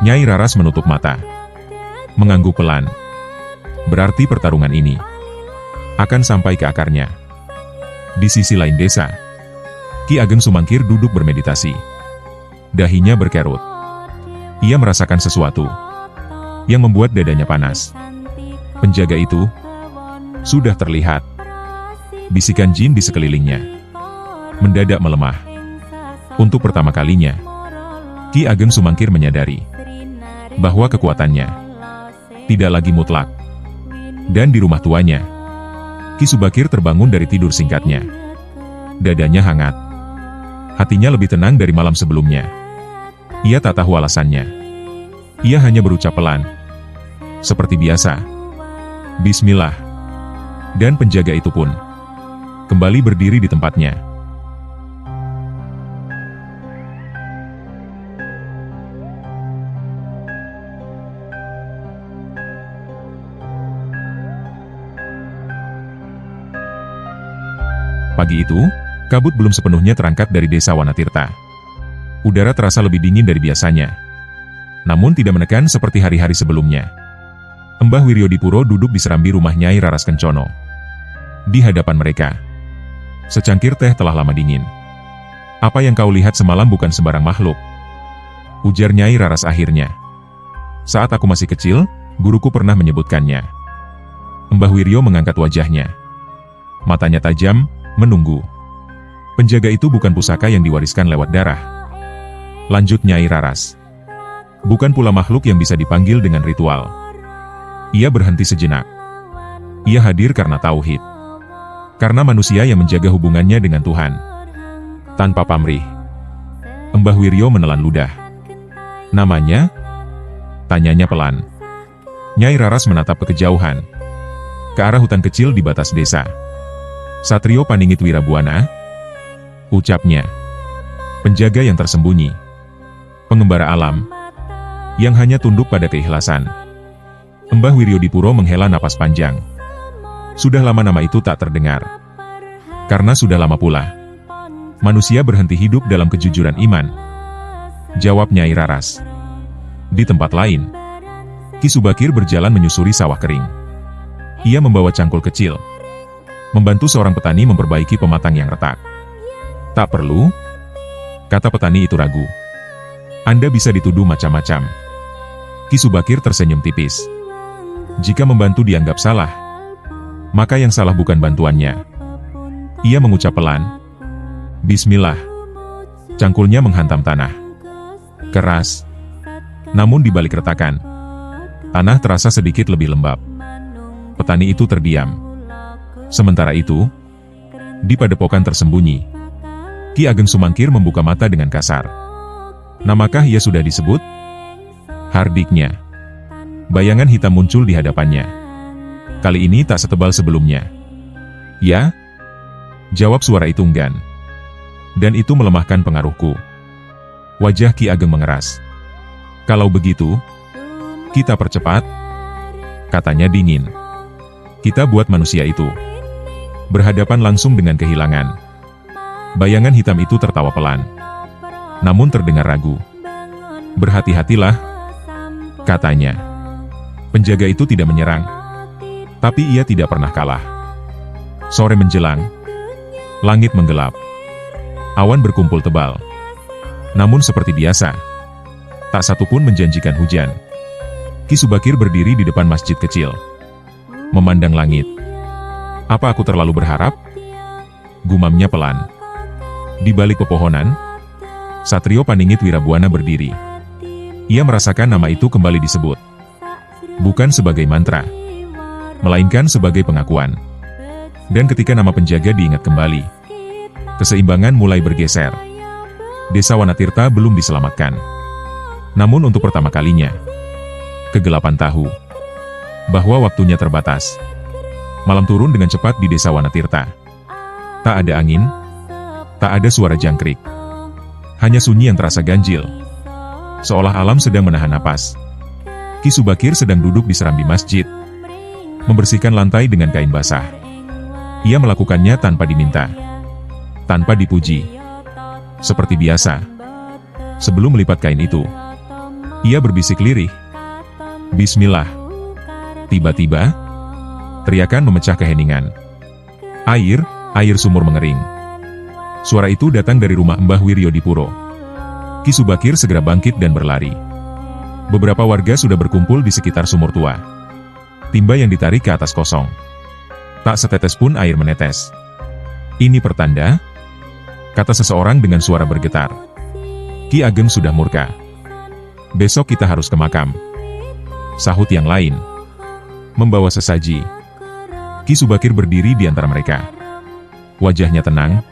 Nyai Raras menutup mata, mengangguk pelan. Berarti pertarungan ini akan sampai ke akarnya. Di sisi lain desa, Ki Ageng Sumangkir duduk bermeditasi. Dahinya berkerut. Ia merasakan sesuatu yang membuat dadanya panas. Penjaga itu sudah terlihat. Bisikan jin di sekelilingnya mendadak melemah. Untuk pertama kalinya, Ki Ageng Sumangkir menyadari bahwa kekuatannya tidak lagi mutlak. Dan di rumah tuanya, Ki Subakir terbangun dari tidur singkatnya. Dadanya hangat. Hatinya lebih tenang dari malam sebelumnya. Ia tak tahu alasannya. Ia hanya berucap pelan. Seperti biasa. "Bismillah." Dan penjaga itu pun kembali berdiri di tempatnya. Pagi itu, kabut belum sepenuhnya terangkat dari desa Wanatirta. Udara terasa lebih dingin dari biasanya. Namun tidak menekan seperti hari-hari sebelumnya. Mbah Wiryodipuro duduk di serambi rumah Nyai Raras Kencono. Di hadapan mereka, secangkir teh telah lama dingin. "Apa yang kau lihat semalam bukan sembarang makhluk," ujar Nyai Raras akhirnya. "Saat aku masih kecil, guruku pernah menyebutkannya." Mbah Wiryo mengangkat wajahnya. Matanya tajam, menunggu. "Penjaga itu bukan pusaka yang diwariskan lewat darah," lanjut Nyai Raras. "Bukan pula makhluk yang bisa dipanggil dengan ritual." Ia berhenti sejenak. Ia hadir karena tauhid. Karena manusia yang menjaga hubungannya dengan Tuhan. Tanpa pamrih. Mbah Wiryo menelan ludah. "Namanya?" tanyanya pelan. Nyai Raras menatap ke kejauhan. Ke arah hutan kecil di batas desa. "Satrio Paningit Wirabuana," ucapnya. "Penjaga yang tersembunyi. Pengembara alam. Yang hanya tunduk pada keikhlasan." Mbah Wiryodipuro menghela napas panjang. Sudah lama nama itu tak terdengar. Karena sudah lama pula manusia berhenti hidup dalam kejujuran iman. Jawab Nyai Raras. Di tempat lain, Ki Subakir berjalan menyusuri sawah kering. Ia membawa cangkul kecil. Membantu seorang petani memperbaiki pematang yang retak. "Tak perlu," kata petani itu ragu. "Anda bisa dituduh macam-macam." Ki Subakir tersenyum tipis. Jika membantu dianggap salah, maka yang salah bukan bantuannya. Ia mengucap pelan. "Bismillah." Cangkulnya menghantam tanah. Keras. Namun di balik retakan, tanah terasa sedikit lebih lembab. Petani itu terdiam. Sementara itu, di padepokan tersembunyi, Ki Ageng Sumangkir membuka mata dengan kasar. Namakah ia sudah disebut? Hardiknya. Bayangan hitam muncul di hadapannya. Kali ini tak setebal sebelumnya. "Ya?" jawab suara itu enggan. "Dan itu melemahkan pengaruhku." Wajah Ki Ageng mengeras. "Kalau begitu, kita percepat," katanya dingin. "Kita buat manusia itu berhadapan langsung dengan kehilangan." Bayangan hitam itu tertawa pelan. namun terdengar ragu. "Berhati-hatilah," katanya. Penjaga itu tidak menyerang, tapi ia tidak pernah kalah. Sore menjelang, langit menggelap. Awan berkumpul tebal. Namun seperti biasa, tak satu pun menjanjikan hujan. Ki Subakir berdiri di depan masjid kecil, memandang langit. "Apa aku terlalu berharap?" gumamnya pelan. Di balik pepohonan, Satrio Paningit Wirabuana berdiri. Ia merasakan nama itu kembali disebut. Bukan sebagai mantra, melainkan sebagai pengakuan. Dan ketika nama penjaga diingat kembali, keseimbangan mulai bergeser. Desa Wanatirta belum diselamatkan. Namun untuk pertama kalinya, kegelapan tahu bahwa waktunya terbatas. Malam turun dengan cepat di Desa Wanatirta. Tak ada angin, tak ada suara jangkrik. Hanya sunyi yang terasa ganjil, seolah alam sedang menahan napas. Ki Subakir sedang duduk di serambi masjid, membersihkan lantai dengan kain basah. Ia melakukannya tanpa diminta, tanpa dipuji. Seperti biasa, sebelum melipat kain itu, ia berbisik lirih, "Bismillah." Tiba-tiba, teriakan memecah keheningan. Air sumur mengering. Suara itu datang dari rumah Mbah Wiryo Dipuro. Ki Subakir segera bangkit dan berlari. Beberapa warga sudah berkumpul di sekitar sumur tua. Timba yang ditarik ke atas kosong. Tak setetes pun air menetes. "Ini pertanda," kata seseorang dengan suara bergetar. "Ki Ageng sudah murka. Besok kita harus ke makam," sahut yang lain, membawa sesaji. Ki Subakir berdiri di antara mereka. Wajahnya tenang,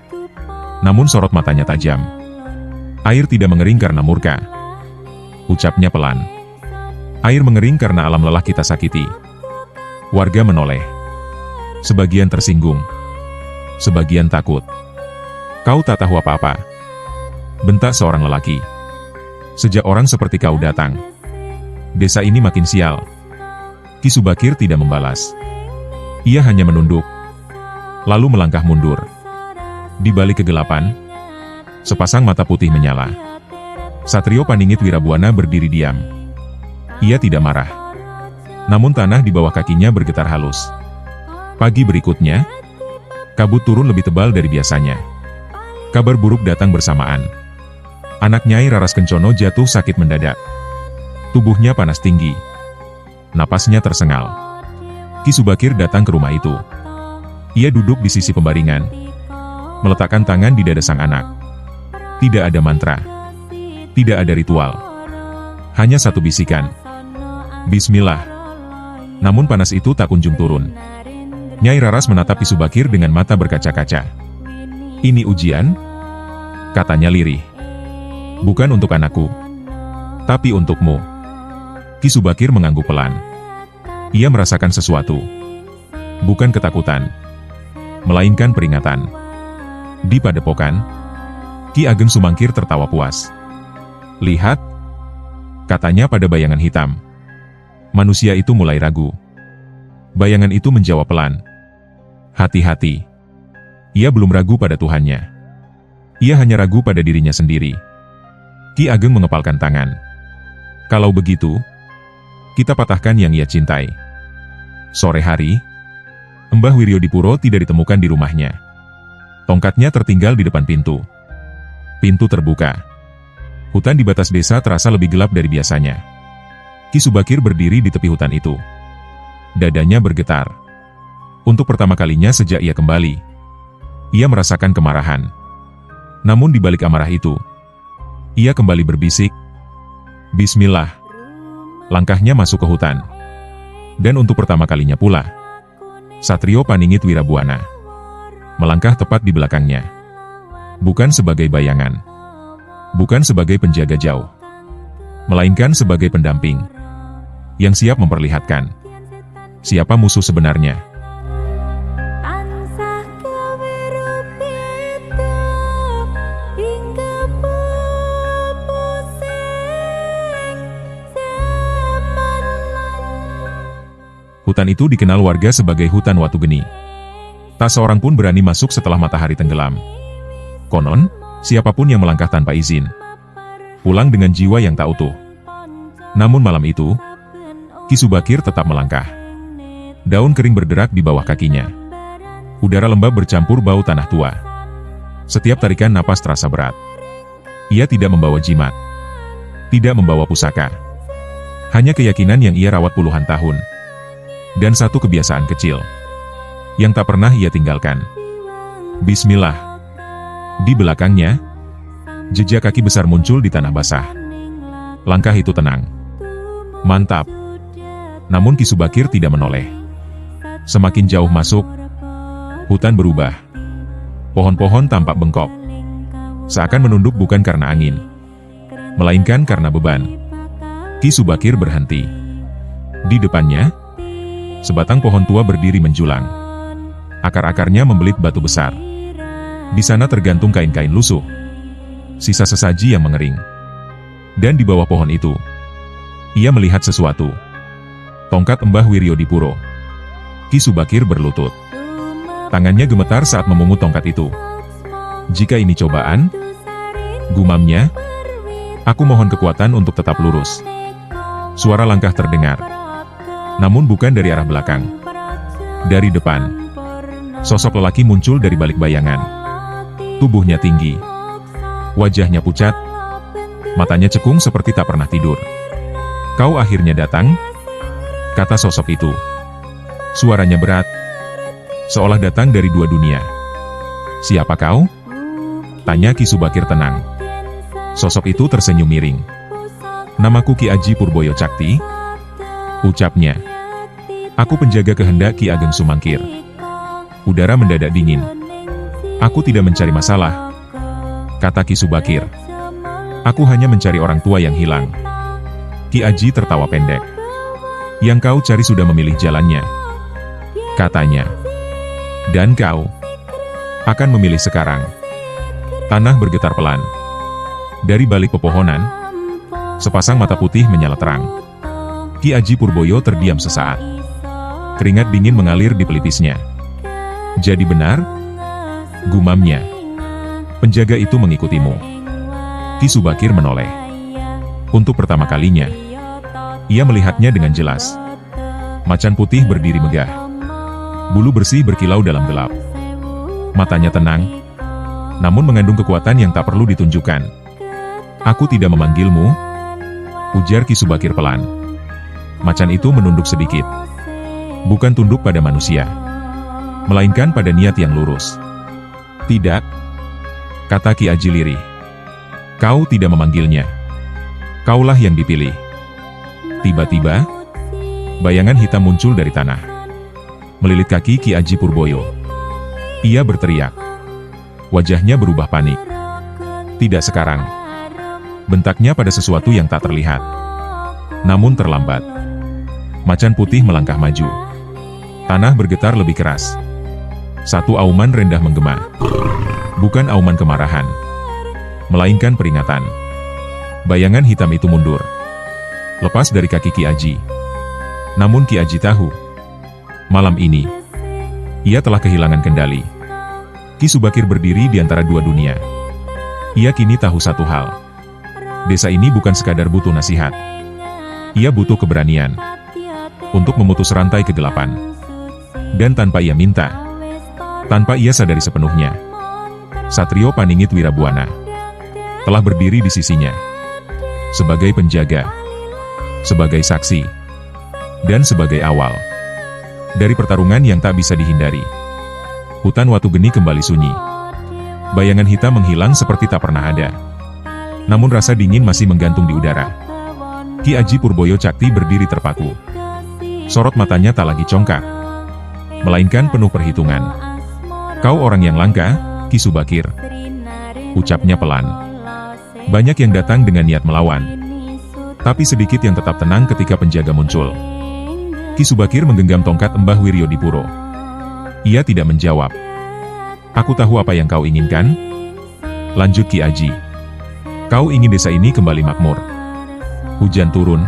namun sorot matanya tajam. "Air tidak mengering karena murka," ucapnya pelan. "Air mengering karena alam lelah kita sakiti." Warga menoleh. Sebagian tersinggung, sebagian takut. "Kau tak tahu apa-apa," bentak seorang lelaki. "Sejak orang seperti kau datang, desa ini makin sial." Ki Subakir tidak membalas. Ia hanya menunduk, lalu melangkah mundur. Di balik kegelapan, sepasang mata putih menyala. Satrio Paningit Wirabuana berdiri diam. Ia tidak marah. Namun tanah di bawah kakinya bergetar halus. Pagi berikutnya, kabut turun lebih tebal dari biasanya. Kabar buruk datang bersamaan. Anak Nyai Raras Kencono jatuh sakit mendadak. Tubuhnya panas tinggi. Napasnya tersengal. Ki Subakir datang ke rumah itu. Ia duduk di sisi pembaringan, meletakkan tangan di dada sang anak. Tidak ada mantra. Tidak ada ritual. Hanya satu bisikan. "Bismillah." Namun panas itu tak kunjung turun. Nyai Raras menatap Ki Subakir dengan mata berkaca-kaca. "Ini ujian?" katanya lirih. "Bukan untuk anakku, tapi untukmu." Ki Subakir mengangguk pelan. Ia merasakan sesuatu. Bukan ketakutan, melainkan peringatan. Di padepokan, Ki Ageng Sumangkir tertawa puas. "Lihat," katanya pada bayangan hitam. Manusia itu mulai ragu. Bayangan itu menjawab pelan. "Hati-hati." Ia belum ragu pada Tuhannya. Ia hanya ragu pada dirinya sendiri. Ki Ageng mengepalkan tangan. "Kalau begitu, kita patahkan yang ia cintai." Sore hari, Mbah Wiryo Dipuro tidak ditemukan di rumahnya. Tongkatnya tertinggal di depan pintu. Pintu terbuka. Hutan di batas desa terasa lebih gelap dari biasanya. Ki Subakir berdiri di tepi hutan itu. Dadanya bergetar. Untuk pertama kalinya sejak ia kembali, ia merasakan kemarahan. Namun di balik amarah itu, ia kembali berbisik, "Bismillah." Langkahnya masuk ke hutan. Dan untuk pertama kalinya pula, Satrio Paningit Wirabuana melangkah tepat di belakangnya. Bukan sebagai bayangan, bukan sebagai penjaga jauh, melainkan sebagai pendamping yang siap memperlihatkan siapa musuh sebenarnya. Hutan itu dikenal warga sebagai hutan Watu Geni. Tak seorang pun berani masuk setelah matahari tenggelam. Konon, siapapun yang melangkah tanpa izin pulang dengan jiwa yang tak utuh. Namun malam itu, Ki Subakir tetap melangkah. Daun kering berderak di bawah kakinya. Udara lembab bercampur bau tanah tua. Setiap tarikan napas terasa berat. Ia tidak membawa jimat. Tidak membawa pusaka. Hanya keyakinan yang ia rawat puluhan tahun. Dan satu kebiasaan kecil yang tak pernah ia tinggalkan. Bismillah. Di belakangnya, jejak kaki besar muncul di tanah basah. Langkah itu tenang. Mantap. Namun Ki Subakir tidak menoleh. Semakin jauh masuk, hutan berubah. Pohon-pohon tampak bengkok. Seakan menunduk bukan karena angin, melainkan karena beban. Ki Subakir berhenti. Di depannya, sebatang pohon tua berdiri menjulang. Akar-akarnya membelit batu besar. Di sana tergantung kain-kain lusuh. Sisa sesaji yang mengering. Dan di bawah pohon itu, ia melihat sesuatu. Tongkat Mbah Wiryodipuro. Ki Subakir berlutut. Tangannya gemetar saat memungut tongkat itu. Jika ini cobaan, gumamnya, aku mohon kekuatan untuk tetap lurus. Suara langkah terdengar. Namun bukan dari arah belakang. Dari depan. Sosok lelaki muncul dari balik bayangan. Tubuhnya tinggi. Wajahnya pucat. Matanya cekung seperti tak pernah tidur. Kau akhirnya datang? Kata sosok itu. Suaranya berat. Seolah datang dari dua dunia. Siapa kau? Tanya Ki Subakir tenang. Sosok itu tersenyum miring. Namaku Ki Aji Purboyo Cakti. Ucapnya. Aku penjaga kehendak Ki Ageng Sumangkir. Udara mendadak dingin. Aku tidak mencari masalah. Kata Ki Subakir. Aku hanya mencari orang tua yang hilang. Ki Aji tertawa pendek. Yang kau cari sudah memilih jalannya. Katanya. Dan kau akan memilih sekarang. Tanah bergetar pelan. Dari balik pepohonan, sepasang mata putih menyala terang. Ki Aji Purboyo terdiam sesaat. Keringat dingin mengalir di pelipisnya. Jadi benar? Gumamnya. Penjaga itu mengikutimu. Ki Subakir menoleh. Untuk pertama kalinya, ia melihatnya dengan jelas. Macan putih berdiri megah. Bulu bersih berkilau dalam gelap. Matanya tenang, namun mengandung kekuatan yang tak perlu ditunjukkan. Aku tidak memanggilmu, ujar Ki Subakir pelan. Macan itu menunduk sedikit. Bukan tunduk pada manusia, melainkan pada niat yang lurus. Tidak, kata Ki Aji lirih. Kau tidak memanggilnya. Kaulah yang dipilih. Tiba-tiba, bayangan hitam muncul dari tanah. Melilit kaki Ki Aji Purboyo. Ia berteriak. Wajahnya berubah panik. Tidak sekarang. Bentaknya pada sesuatu yang tak terlihat. Namun terlambat. Macan putih melangkah maju. Tanah bergetar lebih keras. Satu auman rendah menggema. Bukan auman kemarahan, melainkan peringatan. Bayangan hitam itu mundur. Lepas dari kaki Ki Aji. Namun Ki Aji tahu. Malam ini, ia telah kehilangan kendali. Ki Subakir berdiri di antara dua dunia. Ia kini tahu satu hal. Desa ini bukan sekadar butuh nasihat. Ia butuh keberanian untuk memutus rantai kegelapan. Dan tanpa ia minta, tanpa ia sadari sepenuhnya, Satrio Paningit Wirabuana telah berdiri di sisinya. Sebagai penjaga, sebagai saksi, dan sebagai awal dari pertarungan yang tak bisa dihindari. Hutan Watu Geni kembali sunyi. Bayangan hitam menghilang seperti tak pernah ada. Namun rasa dingin masih menggantung di udara. Ki Aji Purboyo Cakti berdiri terpaku. Sorot matanya tak lagi congkak, melainkan penuh perhitungan. Kau orang yang langka, Ki Subakir. Ucapnya pelan. Banyak yang datang dengan niat melawan. Tapi sedikit yang tetap tenang ketika penjaga muncul. Ki Subakir menggenggam tongkat Mbah Wiryodipuro. Ia tidak menjawab. Aku tahu apa yang kau inginkan. Lanjut Ki Aji. Kau ingin desa ini kembali makmur. Hujan turun.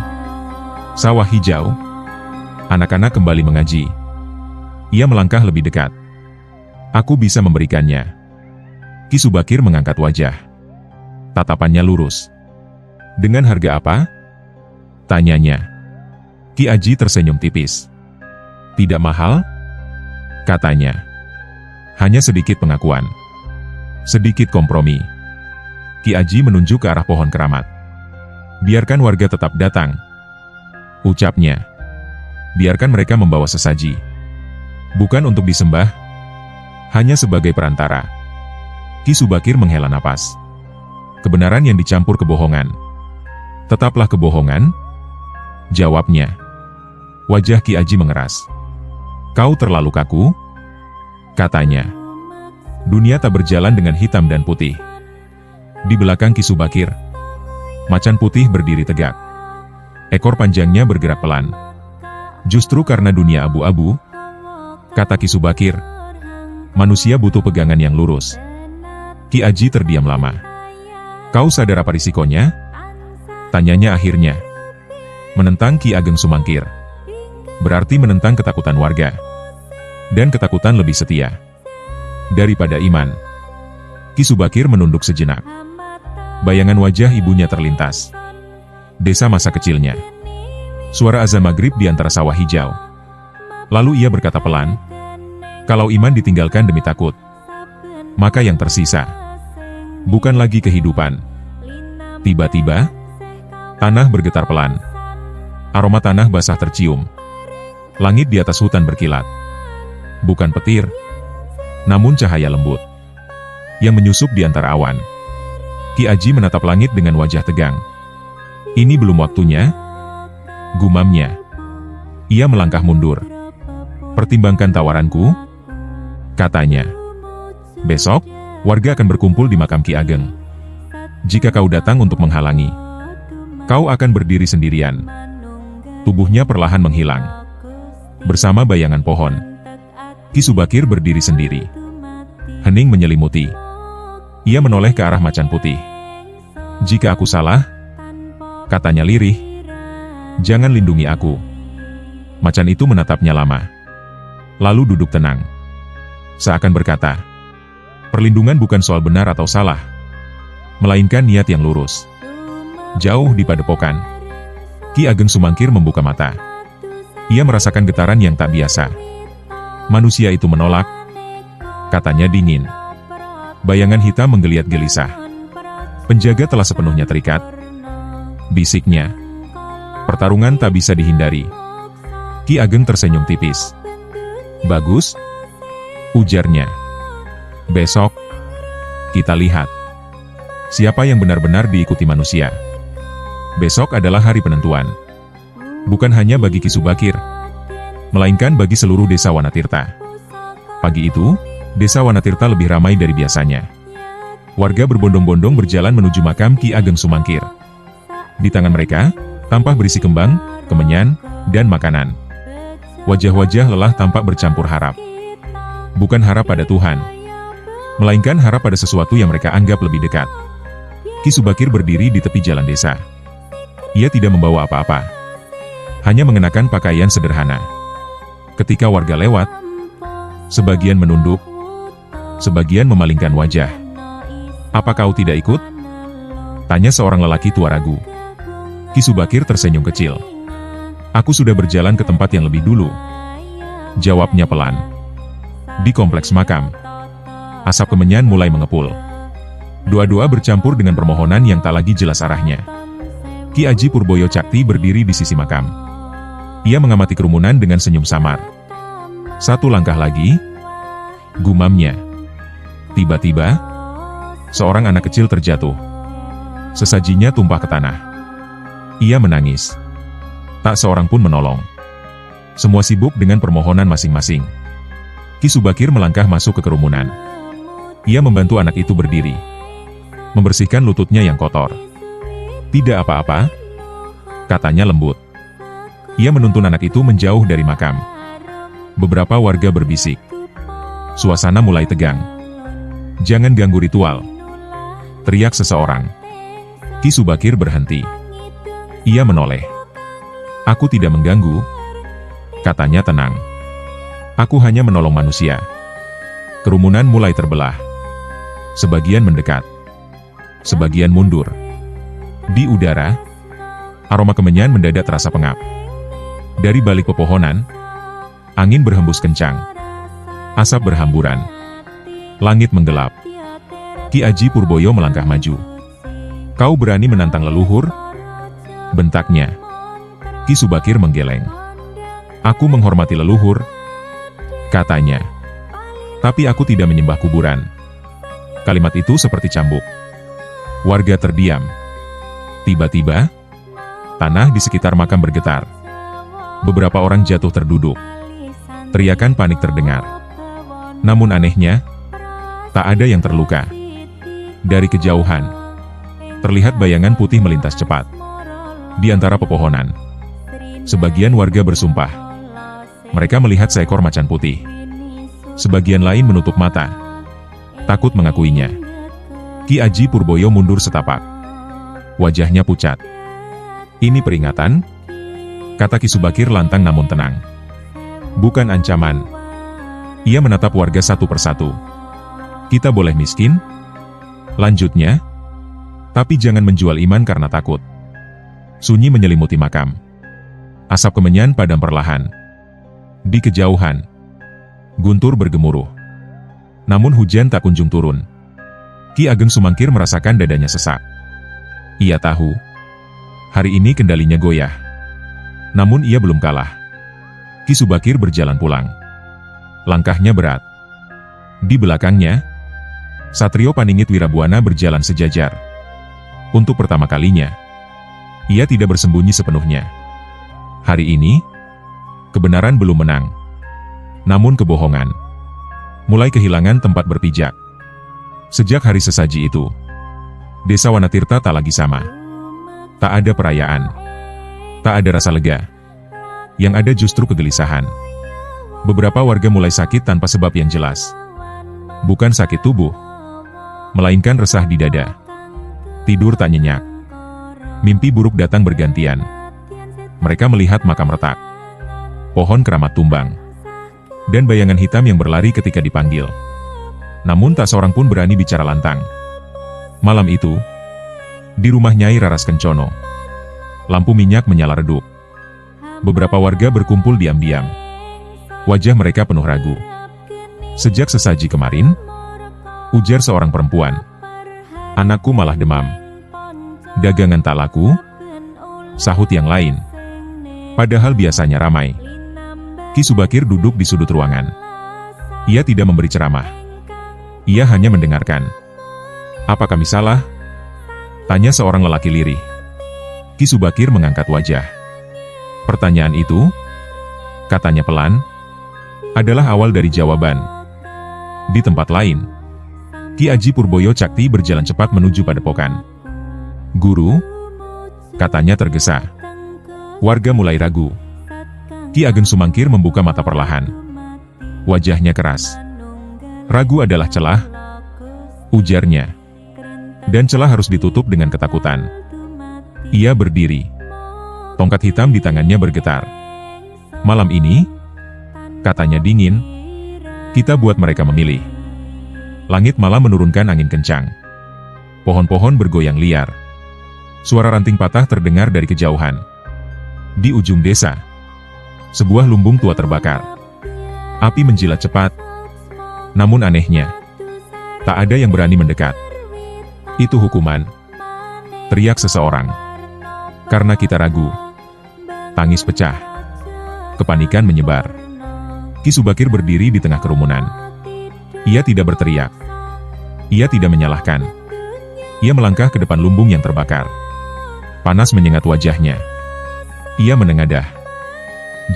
Sawah hijau. Anak-anak kembali mengaji. Ia melangkah lebih dekat. Aku bisa memberikannya. Ki Subakir mengangkat wajah. Tatapannya lurus. Dengan harga apa? Tanyanya. Ki Aji tersenyum tipis. Tidak mahal? Katanya. Hanya sedikit pengakuan. Sedikit kompromi. Ki Aji menunjuk ke arah pohon keramat. Biarkan warga tetap datang. Ucapnya. Biarkan mereka membawa sesaji. Bukan untuk disembah. Hanya sebagai perantara. Ki Subakir menghela napas. Kebenaran yang dicampur kebohongan. Tetaplah kebohongan? Jawabnya. Wajah Ki Aji mengeras. Kau terlalu kaku? Katanya. Dunia tak berjalan dengan hitam dan putih. Di belakang Ki Subakir, macan putih berdiri tegak. Ekor panjangnya bergerak pelan. Justru karena dunia abu-abu, kata Ki Subakir, manusia butuh pegangan yang lurus. Ki Aji terdiam lama. Kau sadar apa risikonya? Tanyanya akhirnya. Menentang Ki Ageng Sumangkir berarti menentang ketakutan warga. Dan ketakutan lebih setia daripada iman. Ki Subakir menunduk sejenak. Bayangan wajah ibunya terlintas. Desa masa kecilnya. Suara azan maghrib di antara sawah hijau. Lalu ia berkata pelan, kalau iman ditinggalkan demi takut, maka yang tersisa bukan lagi kehidupan. Tiba-tiba, tanah bergetar pelan. Aroma tanah basah tercium. Langit di atas hutan berkilat. Bukan petir, namun cahaya lembut yang menyusup di antara awan. Ki Aji menatap langit dengan wajah tegang. Ini belum waktunya, gumamnya. Ia melangkah mundur. Pertimbangkan tawaranku, katanya. Besok, warga akan berkumpul di makam Ki Ageng. Jika kau datang untuk menghalangi, kau akan berdiri sendirian. Tubuhnya perlahan menghilang. Bersama bayangan pohon, Ki Subakir berdiri sendiri. Hening menyelimuti. Ia menoleh ke arah macan putih. Jika aku salah, katanya lirih, jangan lindungi aku. Macan itu menatapnya lama. Lalu duduk tenang. Seakan berkata, perlindungan bukan soal benar atau salah, melainkan niat yang lurus. Jauh di padepokan, Ki Ageng Sumangkir membuka mata. Ia merasakan getaran yang tak biasa. Manusia itu menolak, katanya dingin. Bayangan hitam menggeliat gelisah. Penjaga telah sepenuhnya terikat, bisiknya. Pertarungan tak bisa dihindari. Ki Ageng tersenyum tipis. Bagus, ujarnya. Besok, kita lihat siapa yang benar-benar diikuti manusia. Besok adalah hari penentuan. Bukan hanya bagi Ki Subakir, melainkan bagi seluruh desa Wanatirta. Pagi itu, desa Wanatirta lebih ramai dari biasanya. Warga berbondong-bondong berjalan menuju makam Ki Ageng Sumangkir. Di tangan mereka, tampah berisi kembang, kemenyan, dan makanan. Wajah-wajah lelah tampak bercampur harap. Bukan harap pada Tuhan, melainkan harap pada sesuatu yang mereka anggap lebih dekat. Ki Subakir berdiri di tepi jalan desa. Ia tidak membawa apa-apa. Hanya mengenakan pakaian sederhana. Ketika warga lewat, sebagian menunduk, sebagian memalingkan wajah. Apa kau tidak ikut? Tanya seorang lelaki tua ragu. Ki Subakir tersenyum kecil. Aku sudah berjalan ke tempat yang lebih dulu. Jawabnya pelan. Di kompleks makam, asap kemenyan mulai mengepul. Doa-doa bercampur dengan permohonan yang tak lagi jelas arahnya. Ki Aji Purboyo Cakti berdiri di sisi makam. Ia mengamati kerumunan dengan senyum samar. Satu langkah lagi, gumamnya. Tiba-tiba, seorang anak kecil terjatuh. Sesajinya tumpah ke tanah. Ia menangis. Tak seorang pun menolong. Semua sibuk dengan permohonan masing-masing. Ki Subakir melangkah masuk ke kerumunan. Ia membantu anak itu berdiri. Membersihkan lututnya yang kotor. Tidak apa-apa, katanya lembut. Ia menuntun anak itu menjauh dari makam. Beberapa warga berbisik. Suasana mulai tegang. Jangan ganggu ritual, teriak seseorang. Ki Subakir berhenti. Ia menoleh. Aku tidak mengganggu, katanya tenang. Aku hanya menolong manusia. Kerumunan mulai terbelah. Sebagian mendekat, sebagian mundur. Di udara, aroma kemenyan mendadak terasa pengap. Dari balik pepohonan, angin berhembus kencang. Asap berhamburan. Langit menggelap. Ki Aji Purboyo melangkah maju. "Kau berani menantang leluhur?" bentaknya. Ki Subakir menggeleng. "Aku menghormati leluhur," katanya. "Tapi aku tidak menyembah kuburan." Kalimat itu seperti cambuk. Warga terdiam. Tiba-tiba, tanah di sekitar makam bergetar. Beberapa orang jatuh terduduk. Teriakan panik terdengar. Namun anehnya, tak ada yang terluka. Dari kejauhan, terlihat bayangan putih melintas cepat. Di antara pepohonan, sebagian warga bersumpah. Mereka melihat seekor macan putih. Sebagian lain menutup mata, takut mengakuinya. Ki Aji Purboyo mundur setapak. Wajahnya pucat. "Ini peringatan," kata Ki Subakir lantang namun tenang. "Bukan ancaman." Ia menatap warga satu persatu. "Kita boleh miskin," lanjutnya, "tapi jangan menjual iman karena takut." Sunyi menyelimuti makam. Asap kemenyan padam perlahan. Di kejauhan, guntur bergemuruh. Namun hujan tak kunjung turun. Ki Ageng Sumangkir merasakan dadanya sesak. Ia tahu, hari ini kendalinya goyah. Namun ia belum kalah. Ki Subakir berjalan pulang. Langkahnya berat. Di belakangnya, Satrio Paningit Wirabuana berjalan sejajar. Untuk pertama kalinya, ia tidak bersembunyi sepenuhnya. Hari ini, kebenaran belum menang. Namun kebohongan mulai kehilangan tempat berpijak. Sejak hari sesaji itu, Desa Wanatirta tak lagi sama. Tak ada perayaan. Tak ada rasa lega. Yang ada justru kegelisahan. Beberapa warga mulai sakit tanpa sebab yang jelas. Bukan sakit tubuh, melainkan resah di dada. Tidur tak nyenyak. Mimpi buruk datang bergantian. Mereka melihat makam retak. Pohon keramat tumbang. Dan bayangan hitam yang berlari ketika dipanggil. Namun tak seorang pun berani bicara lantang. Malam itu, di rumah Nyai Raras Kencono, lampu minyak menyala redup. Beberapa warga berkumpul diam-diam. Wajah mereka penuh ragu. "Sejak sesaji kemarin," ujar seorang perempuan, "anakku malah demam. Dagangan tak laku," sahut yang lain. Padahal biasanya ramai. Ki Subakir duduk di sudut ruangan. Ia tidak memberi ceramah. Ia hanya mendengarkan. "Apa kami salah?" tanya seorang lelaki lirih. Ki Subakir mengangkat wajah. Pertanyaan itu, katanya pelan, adalah awal dari jawaban. Di tempat lain, Ki Aji Purboyo Cakti berjalan cepat menuju padepokan. "Guru," katanya tergesa. Warga mulai ragu. Ki Ageng Sumangkir membuka mata perlahan. Wajahnya keras. "Ragu adalah celah," ujarnya. "Dan celah harus ditutup dengan ketakutan." Ia berdiri. Tongkat hitam di tangannya bergetar. "Malam ini," katanya dingin, "kita buat mereka memilih." Langit malam menurunkan angin kencang. Pohon-pohon bergoyang liar. Suara ranting patah terdengar dari kejauhan. Di ujung desa, sebuah lumbung tua terbakar. Api menjilat cepat. Namun anehnya, tak ada yang berani mendekat. "Itu hukuman," teriak seseorang. "Karena kita ragu." Tangis pecah. Kepanikan menyebar. Ki Subakir berdiri di tengah kerumunan. Ia tidak berteriak. Ia tidak menyalahkan. Ia melangkah ke depan lumbung yang terbakar. Panas menyengat wajahnya. Ia menengadah.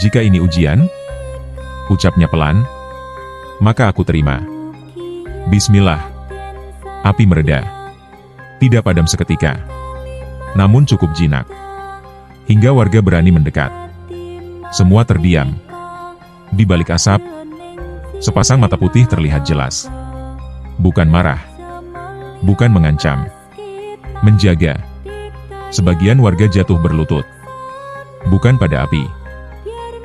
"Jika ini ujian," ucapnya pelan, "maka aku terima." Bismillah. Api mereda. Tidak padam seketika. Namun cukup jinak. Hingga warga berani mendekat. Semua terdiam. Di balik asap, sepasang mata putih terlihat jelas. Bukan marah. Bukan mengancam. Menjaga. Sebagian warga jatuh berlutut. Bukan pada api.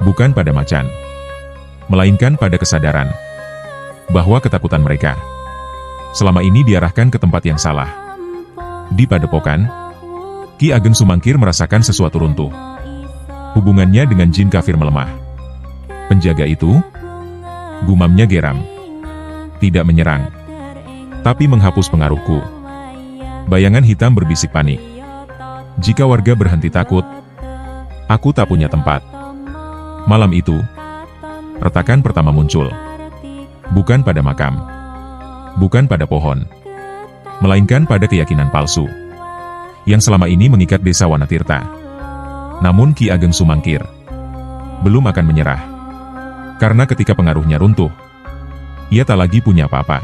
Bukan pada macan. Melainkan pada kesadaran bahwa ketakutan mereka selama ini diarahkan ke tempat yang salah. Di padepokan, Ki Ageng Sumangkir merasakan sesuatu runtuh. Hubungannya dengan jin kafir melemah. Penjaga itu, gumamnya geram, tidak menyerang, tapi menghapus pengaruhku. Bayangan hitam berbisik panik. Jika warga berhenti takut, aku tak punya tempat. Malam itu, retakan pertama muncul. Bukan pada makam, bukan pada pohon, melainkan pada keyakinan palsu yang selama ini mengikat desa Wanatirta. Namun Ki Ageng Sumangkir belum akan menyerah. Karena ketika pengaruhnya runtuh, ia tak lagi punya apa-apa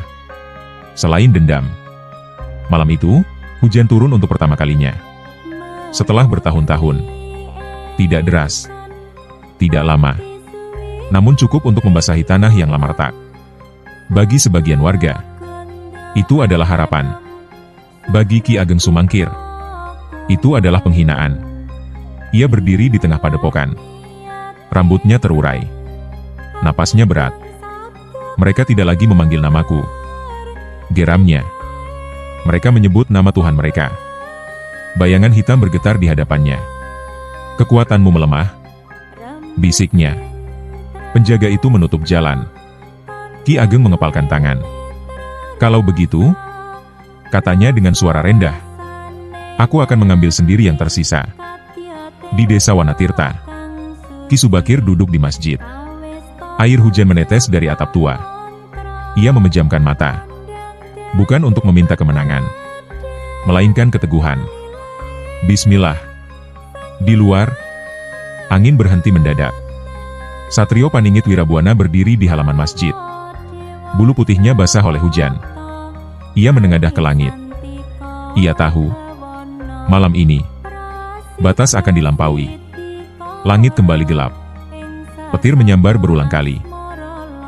selain dendam. Malam itu, hujan turun untuk pertama kalinya. Setelah bertahun-tahun. Tidak deras, tidak lama, namun cukup untuk membasahi tanah yang lama retak. Bagi sebagian warga, itu adalah harapan. Bagi Ki Ageng Sumangkir, itu adalah penghinaan. Ia berdiri di tengah padepokan. Rambutnya terurai. Napasnya berat. Mereka tidak lagi memanggil namaku. Geramnya. Mereka menyebut nama Tuhan mereka. Bayangan hitam bergetar di hadapannya. Kekuatanmu melemah, bisiknya. Penjaga itu menutup jalan. Ki Ageng mengepalkan tangan. Kalau begitu, katanya dengan suara rendah, aku akan mengambil sendiri yang tersisa. Di desa Wanatirta, Ki Subakir duduk di masjid. Air hujan menetes dari atap tua. Ia memejamkan mata. Bukan untuk meminta kemenangan, melainkan keteguhan. Bismillah. Di luar, angin berhenti mendadak. Satrio Paningit Wirabuana berdiri di halaman masjid. Bulu putihnya basah oleh hujan. Ia menengadah ke langit. Ia tahu, malam ini, batas akan dilampaui. Langit kembali gelap. Petir menyambar berulang kali.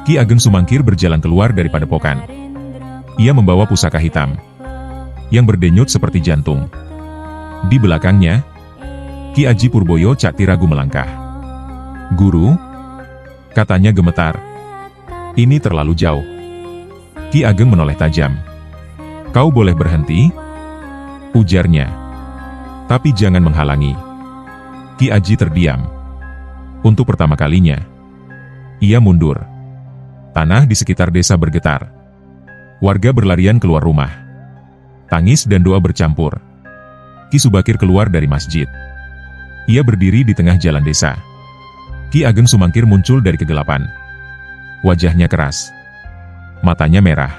Ki Ageng Sumangkir berjalan keluar dari padepokan. Ia membawa pusaka hitam, yang berdenyut seperti jantung. Di belakangnya, Ki Aji Purboyo Cak Tiragu melangkah. Guru, katanya gemetar. Ini terlalu jauh. Ki Ageng menoleh tajam. Kau boleh berhenti, ujarnya. Tapi jangan menghalangi. Ki Aji terdiam. Untuk pertama kalinya, ia mundur. Tanah di sekitar desa bergetar. Warga berlarian keluar rumah. Tangis dan doa bercampur. Ki Subakir keluar dari masjid. Ia berdiri di tengah jalan desa. Ki Ageng Sumangkir muncul dari kegelapan. Wajahnya keras. Matanya merah.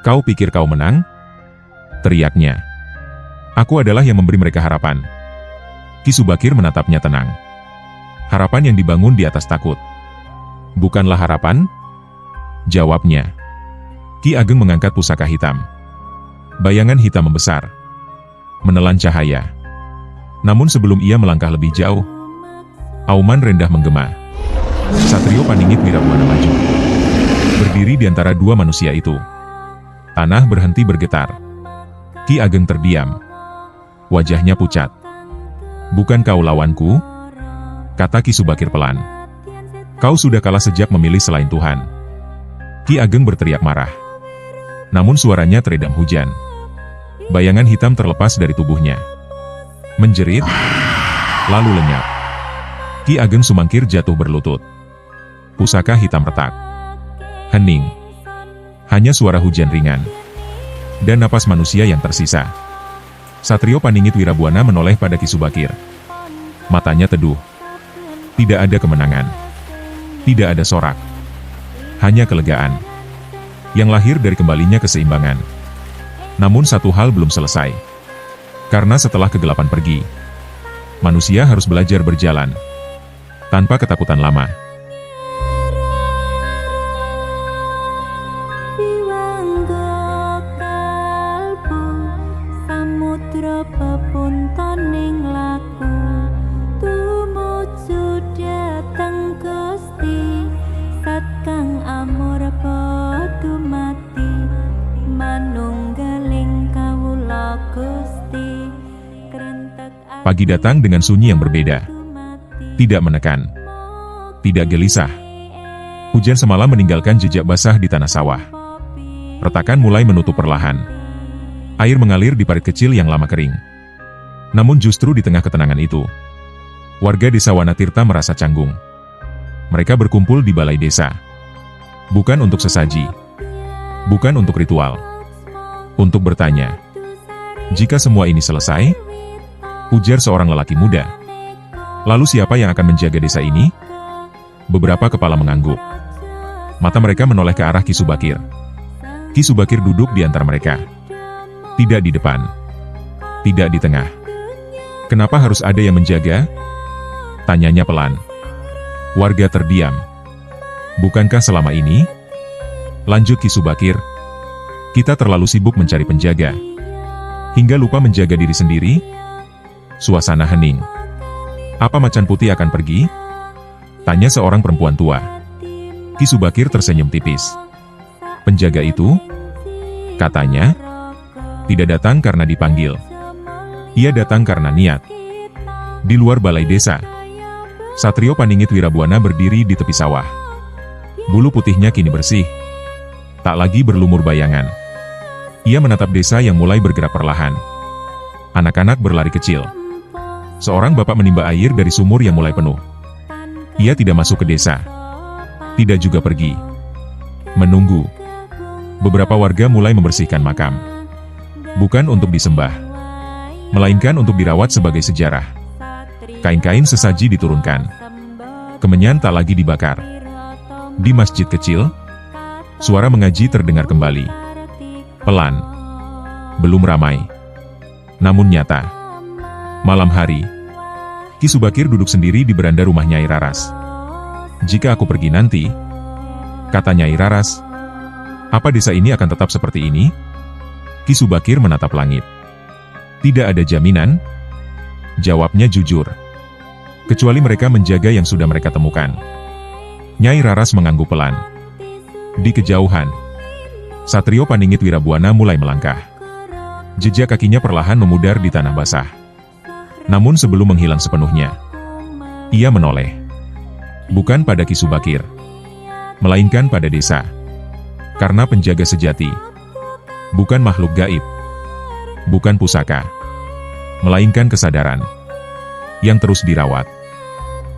Kau pikir kau menang? Teriaknya. Aku adalah yang memberi mereka harapan. Ki Subakir menatapnya tenang. Harapan yang dibangun di atas takut. Bukanlah harapan? Jawabnya. Ki Ageng mengangkat pusaka hitam. Bayangan hitam membesar. Menelan cahaya. Namun sebelum ia melangkah lebih jauh, auman rendah menggema. Satrio Paningit Wirabuana maju. Berdiri di antara dua manusia itu. Tanah berhenti bergetar. Ki Ageng terdiam. Wajahnya pucat. Bukan kau lawanku? Kata Ki Subakir pelan. Kau sudah kalah sejak memilih selain Tuhan. Ki Ageng berteriak marah. Namun suaranya teredam hujan. Bayangan hitam terlepas dari tubuhnya. Menjerit, lalu lenyap. Ki Ageng Sumangkir jatuh berlutut. Pusaka hitam retak. Hening. Hanya suara hujan ringan. Dan napas manusia yang tersisa. Satrio Paningit Wirabuana menoleh pada Ki Subakir. Matanya teduh. Tidak ada kemenangan. Tidak ada sorak. Hanya kelegaan. Yang lahir dari kembalinya keseimbangan. Namun satu hal belum selesai. Karena setelah kegelapan pergi, manusia harus belajar berjalan. Tanpa ketakutan lama. Pagi datang dengan sunyi yang berbeda. Tidak menekan. Tidak gelisah. Hujan semalam meninggalkan jejak basah di tanah sawah. Retakan mulai menutup perlahan. Air mengalir di parit kecil yang lama kering. Namun justru di tengah ketenangan itu, warga desa Wanatirta merasa canggung. Mereka berkumpul di balai desa. Bukan untuk sesaji. Bukan untuk ritual. Untuk bertanya. Jika semua ini selesai, ujar seorang lelaki muda, lalu siapa yang akan menjaga desa ini? Beberapa kepala mengangguk. Mata mereka menoleh ke arah Ki Subakir. Ki Subakir duduk di antara mereka. Tidak di depan. Tidak di tengah. Kenapa harus ada yang menjaga? Tanyanya pelan. Warga terdiam. Bukankah selama ini? Lanjut Ki Subakir. Kita terlalu sibuk mencari penjaga. Hingga lupa menjaga diri sendiri? Suasana hening. Apa macan putih akan pergi? Tanya seorang perempuan tua. Ki Subakir tersenyum tipis. Penjaga itu, katanya, tidak datang karena dipanggil. Ia datang karena niat. Di luar balai desa, Satrio Paningit Wirabuana berdiri di tepi sawah. Bulu putihnya kini bersih. Tak lagi berlumur bayangan. Ia menatap desa yang mulai bergerak perlahan. Anak-anak berlari kecil. Seorang bapak menimba air dari sumur yang mulai penuh. Ia tidak masuk ke desa. Tidak juga pergi. Menunggu. Beberapa warga mulai membersihkan makam. Bukan untuk disembah, melainkan untuk dirawat sebagai sejarah. Kain-kain sesaji diturunkan. Kemenyan tak lagi dibakar. Di masjid kecil, suara mengaji terdengar kembali. Pelan. Belum ramai. Namun nyata. Malam hari, Ki Subakir duduk sendiri di beranda rumah Nyai Raras. Jika aku pergi nanti, kata Nyai Raras, apa desa ini akan tetap seperti ini? Ki Subakir menatap langit. Tidak ada jaminan. Jawabnya jujur. Kecuali mereka menjaga yang sudah mereka temukan. Nyai Raras mengangguk pelan. Di kejauhan, Satrio Paningit Wirabuana mulai melangkah. Jejak kakinya perlahan memudar di tanah basah. Namun sebelum menghilang sepenuhnya, ia menoleh. Bukan pada Ki Subakir, melainkan pada desa. Karena penjaga sejati bukan makhluk gaib, bukan pusaka, melainkan kesadaran yang terus dirawat.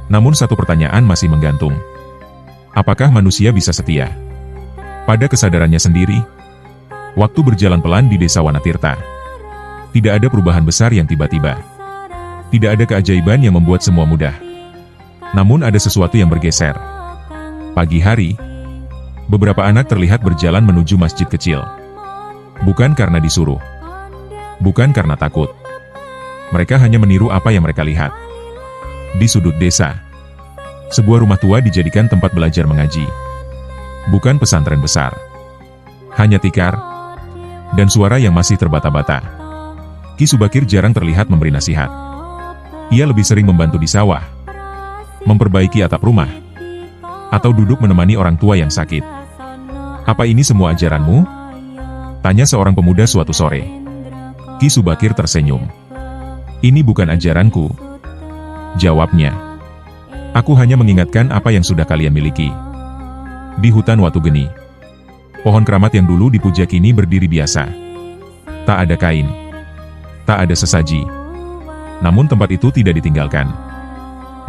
Namun satu pertanyaan masih menggantung. Apakah manusia bisa setia pada kesadarannya sendiri? Waktu berjalan pelan di desa Wanatirta. Tidak ada perubahan besar yang tiba-tiba. Tidak ada keajaiban yang membuat semua mudah. Namun ada sesuatu yang bergeser. Pagi hari, beberapa anak terlihat berjalan menuju masjid kecil. Bukan karena disuruh. Bukan karena takut. Mereka hanya meniru apa yang mereka lihat. Di sudut desa, sebuah rumah tua dijadikan tempat belajar mengaji. Bukan pesantren besar. Hanya tikar dan suara yang masih terbata-bata. Ki Subakir jarang terlihat memberi nasihat. Ia lebih sering membantu di sawah, memperbaiki atap rumah, atau duduk menemani orang tua yang sakit. Apa ini semua ajaranmu? Tanya seorang pemuda suatu sore. Ki Subakir tersenyum. Ini bukan ajaranku. Jawabnya. Aku hanya mengingatkan apa yang sudah kalian miliki. Di hutan Watu Geni, pohon keramat yang dulu dipuja kini berdiri biasa. Tak ada kain. Tak ada sesaji. Namun tempat itu tidak ditinggalkan.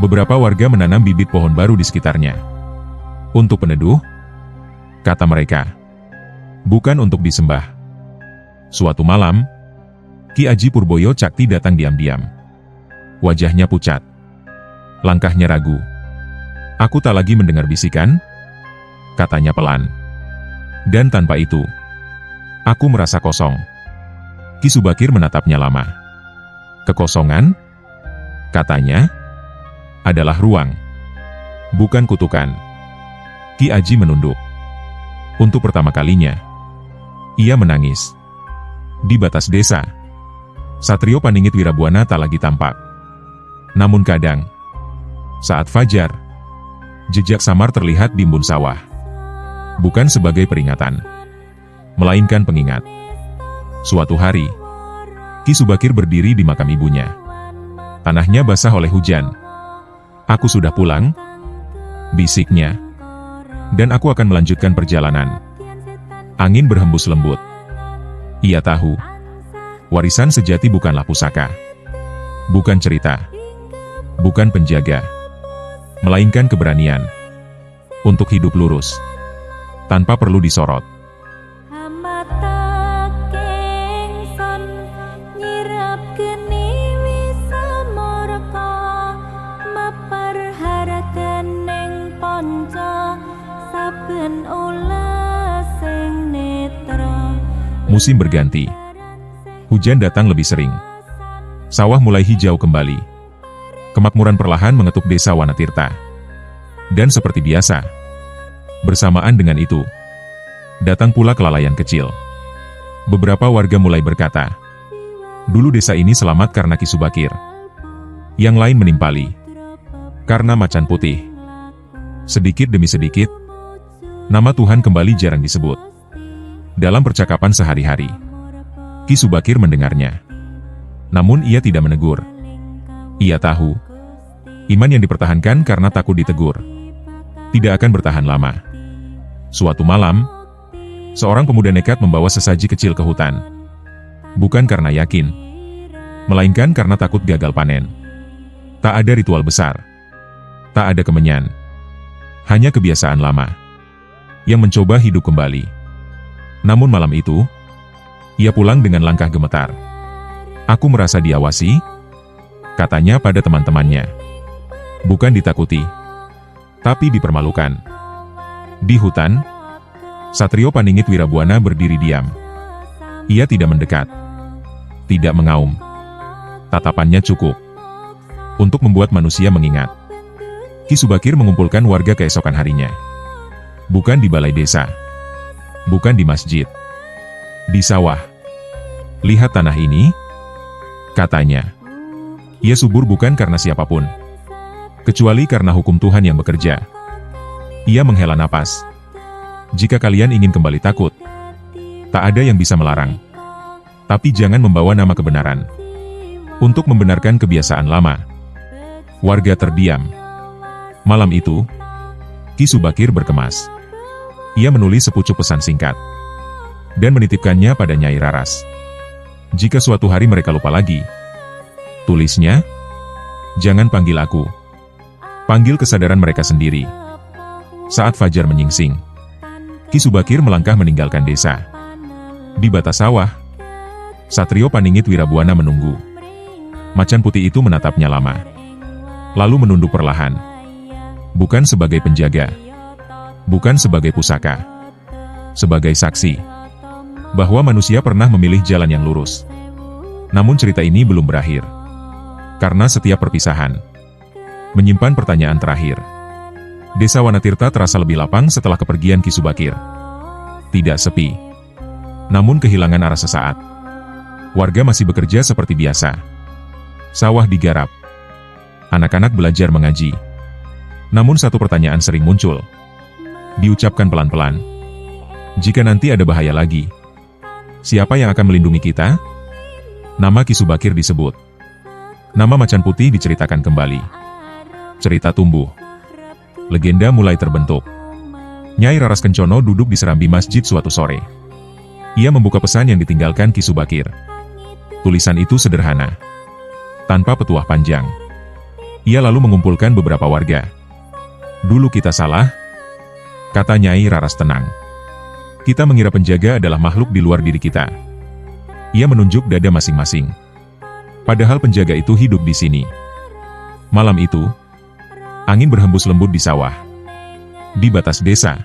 Beberapa warga menanam bibit pohon baru di sekitarnya. Untuk peneduh, kata mereka. Bukan untuk disembah. Suatu malam, Ki Aji Purboyo Cakti datang diam-diam. Wajahnya pucat. Langkahnya ragu. Aku tak lagi mendengar bisikan, katanya pelan. Dan tanpa itu, aku merasa kosong. Ki Subakir menatapnya lama. Kekosongan, katanya, adalah ruang, bukan kutukan. Ki Aji menunduk. Untuk pertama kalinya, ia menangis. Di batas desa, Satrio Paningit Wirabuana tak lagi tampak. Namun kadang, saat fajar, jejak samar terlihat di embun sawah. Bukan sebagai peringatan, melainkan pengingat. Suatu hari, Ki Subakir berdiri di makam ibunya. Tanahnya basah oleh hujan. Aku sudah pulang, bisiknya. Dan aku akan melanjutkan perjalanan. Angin berhembus lembut. Ia tahu, warisan sejati bukanlah pusaka. Bukan cerita, bukan penjaga, melainkan keberanian untuk hidup lurus, tanpa perlu disorot. Musim berganti. Hujan datang lebih sering. Sawah mulai hijau kembali. Kemakmuran perlahan mengetuk desa Wanatirta. Dan seperti biasa, bersamaan dengan itu, datang pula kelalaian kecil. Beberapa warga mulai berkata, dulu desa ini selamat karena Ki Subakir. Yang lain menimpali, karena macan putih. Sedikit demi sedikit, nama Tuhan kembali jarang disebut. Dalam percakapan sehari-hari, Ki Subakir mendengarnya. Namun ia tidak menegur. Ia tahu, iman yang dipertahankan karena takut ditegur tidak akan bertahan lama. Suatu malam, seorang pemuda nekat membawa sesaji kecil ke hutan. Bukan karena yakin, melainkan karena takut gagal panen. Tak ada ritual besar, tak ada kemenyan, hanya kebiasaan lama yang mencoba hidup kembali. Namun malam itu, ia pulang dengan langkah gemetar. Aku merasa diawasi, katanya pada teman-temannya. Bukan ditakuti, tapi dipermalukan. Di hutan, Satrio Paningit Wirabuana berdiri diam. Ia tidak mendekat, tidak mengaum. Tatapannya cukup untuk membuat manusia mengingat. Ki Subakir mengumpulkan warga keesokan harinya. Bukan di balai desa, bukan di masjid, di sawah. Lihat tanah ini, katanya. Ia subur bukan karena siapapun, kecuali karena hukum Tuhan yang bekerja. Ia menghela napas. Jika kalian ingin kembali takut, tak ada yang bisa melarang. Tapi jangan membawa nama kebenaran untuk membenarkan kebiasaan lama. Warga terdiam. Malam itu, Ki Subakir berkemas. Ia menulis sepucuk pesan singkat dan menitipkannya pada Nyai Raras. Jika suatu hari mereka lupa lagi, tulisnya, jangan panggil aku, panggil kesadaran mereka sendiri. Saat fajar menyingsing, Ki Subakir melangkah meninggalkan desa. Di batas sawah, Satrio Paningit Wirabuana menunggu. Macan putih itu menatapnya lama, lalu menunduk perlahan. Bukan sebagai penjaga, bukan sebagai pusaka, sebagai saksi bahwa manusia pernah memilih jalan yang lurus. Namun cerita ini belum berakhir, karena setiap perpisahan menyimpan pertanyaan terakhir. Desa Wanatirta terasa lebih lapang setelah kepergian Ki Subakir. Tidak sepi, namun kehilangan arah sesaat. Warga masih bekerja seperti biasa. Sawah digarap, anak-anak belajar mengaji. Namun satu pertanyaan sering muncul, diucapkan pelan-pelan. Jika nanti ada bahaya lagi, siapa yang akan melindungi kita? Nama Ki Subakir disebut. Nama macan putih diceritakan kembali. Cerita tumbuh. Legenda mulai terbentuk. Nyai Raras Kencono duduk di serambi masjid suatu sore. Ia membuka pesan yang ditinggalkan Ki Subakir. Tulisan itu sederhana, tanpa petuah panjang. Ia lalu mengumpulkan beberapa warga. Dulu kita salah, kata Nyai Raras tenang. Kita mengira penjaga adalah makhluk di luar diri kita. Ia menunjuk dada masing-masing. Padahal penjaga itu hidup di sini. Malam itu, angin berhembus lembut di sawah. Di batas desa,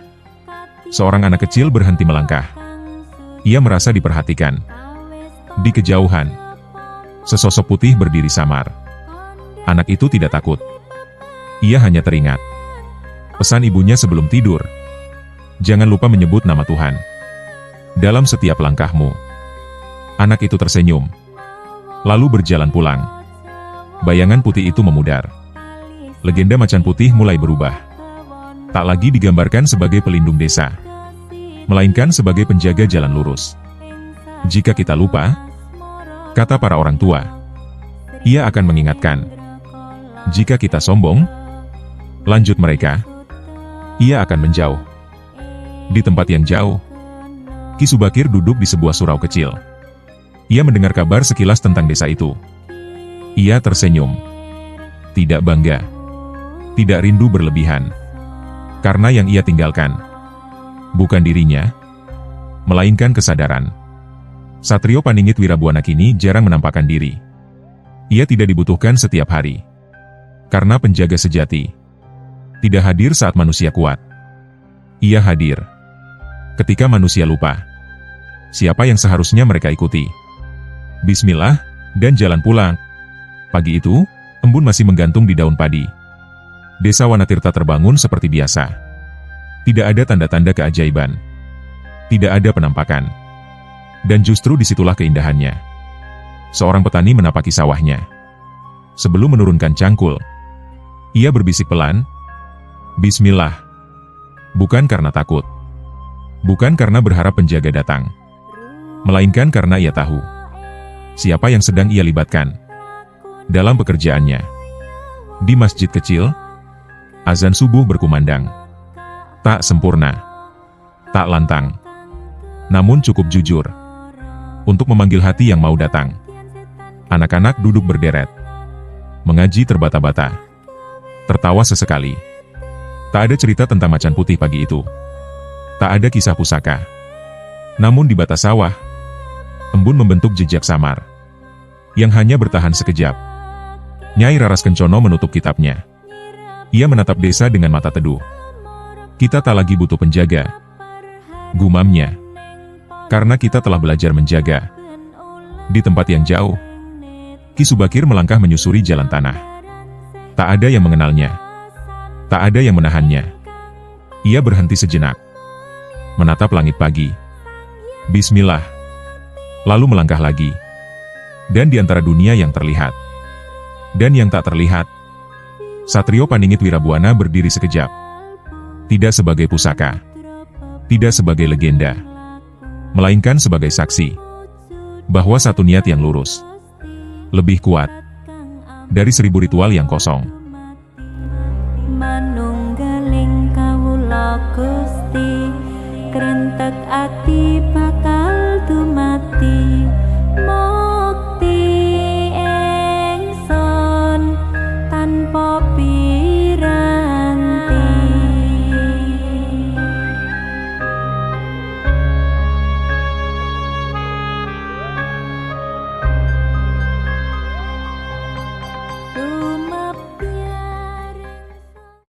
seorang anak kecil berhenti melangkah. Ia merasa diperhatikan. Di kejauhan, sesosok putih berdiri samar. Anak itu tidak takut. Ia hanya teringat pesan ibunya sebelum tidur. Jangan lupa menyebut nama Tuhan dalam setiap langkahmu. Anak itu tersenyum, lalu berjalan pulang. Bayangan putih itu memudar. Legenda macan putih mulai berubah. Tak lagi digambarkan sebagai pelindung desa, melainkan sebagai penjaga jalan lurus. Jika kita lupa, kata para orang tua, ia akan mengingatkan. Jika kita sombong, lanjut mereka, ia akan menjauh. Di tempat yang jauh, Ki Subakir duduk di sebuah surau kecil. Ia mendengar kabar sekilas tentang desa itu. Ia tersenyum. Tidak bangga. Tidak rindu berlebihan. Karena yang ia tinggalkan bukan dirinya, melainkan kesadaran. Satrio Paningit Wirabuana kini jarang menampakkan diri. Ia tidak dibutuhkan setiap hari. Karena penjaga sejati tidak hadir saat manusia kuat. Ia hadir ketika manusia lupa siapa yang seharusnya mereka ikuti. Bismillah, dan jalan pulang. Pagi itu, embun masih menggantung di daun padi. Desa Wanatirta terbangun seperti biasa. Tidak ada tanda-tanda keajaiban. Tidak ada penampakan. Dan justru disitulah keindahannya. Seorang petani menapaki sawahnya. Sebelum menurunkan cangkul, ia berbisik pelan, Bismillah. Bukan karena takut. Bukan karena berharap penjaga datang. Melainkan karena ia tahu siapa yang sedang ia libatkan dalam pekerjaannya. Di masjid kecil, azan subuh berkumandang. Tak sempurna, tak lantang, namun cukup jujur untuk memanggil hati yang mau datang. Anak-anak duduk berderet, mengaji terbata-bata, tertawa sesekali. Tak ada cerita tentang macan putih pagi itu. Tak ada kisah pusaka. Namun di batas sawah, embun membentuk jejak samar yang hanya bertahan sekejap. Nyai Raras Kencono menutup kitabnya. Ia menatap desa dengan mata teduh. Kita tak lagi butuh penjaga, gumamnya. Karena kita telah belajar menjaga. Di tempat yang jauh, Ki Subakir melangkah menyusuri jalan tanah. Tak ada yang mengenalnya. Tak ada yang menahannya. Ia berhenti sejenak, menatap langit pagi. Bismillah. Lalu melangkah lagi. Dan di antara dunia yang terlihat dan yang tak terlihat, Satrio Paningit Wirabuana berdiri sekejap. Tidak sebagai pusaka, tidak sebagai legenda, melainkan sebagai saksi bahwa satu niat yang lurus lebih kuat dari 1000 ritual yang kosong. Manunggaling kawula Gusti, krentek ati bakal dumati.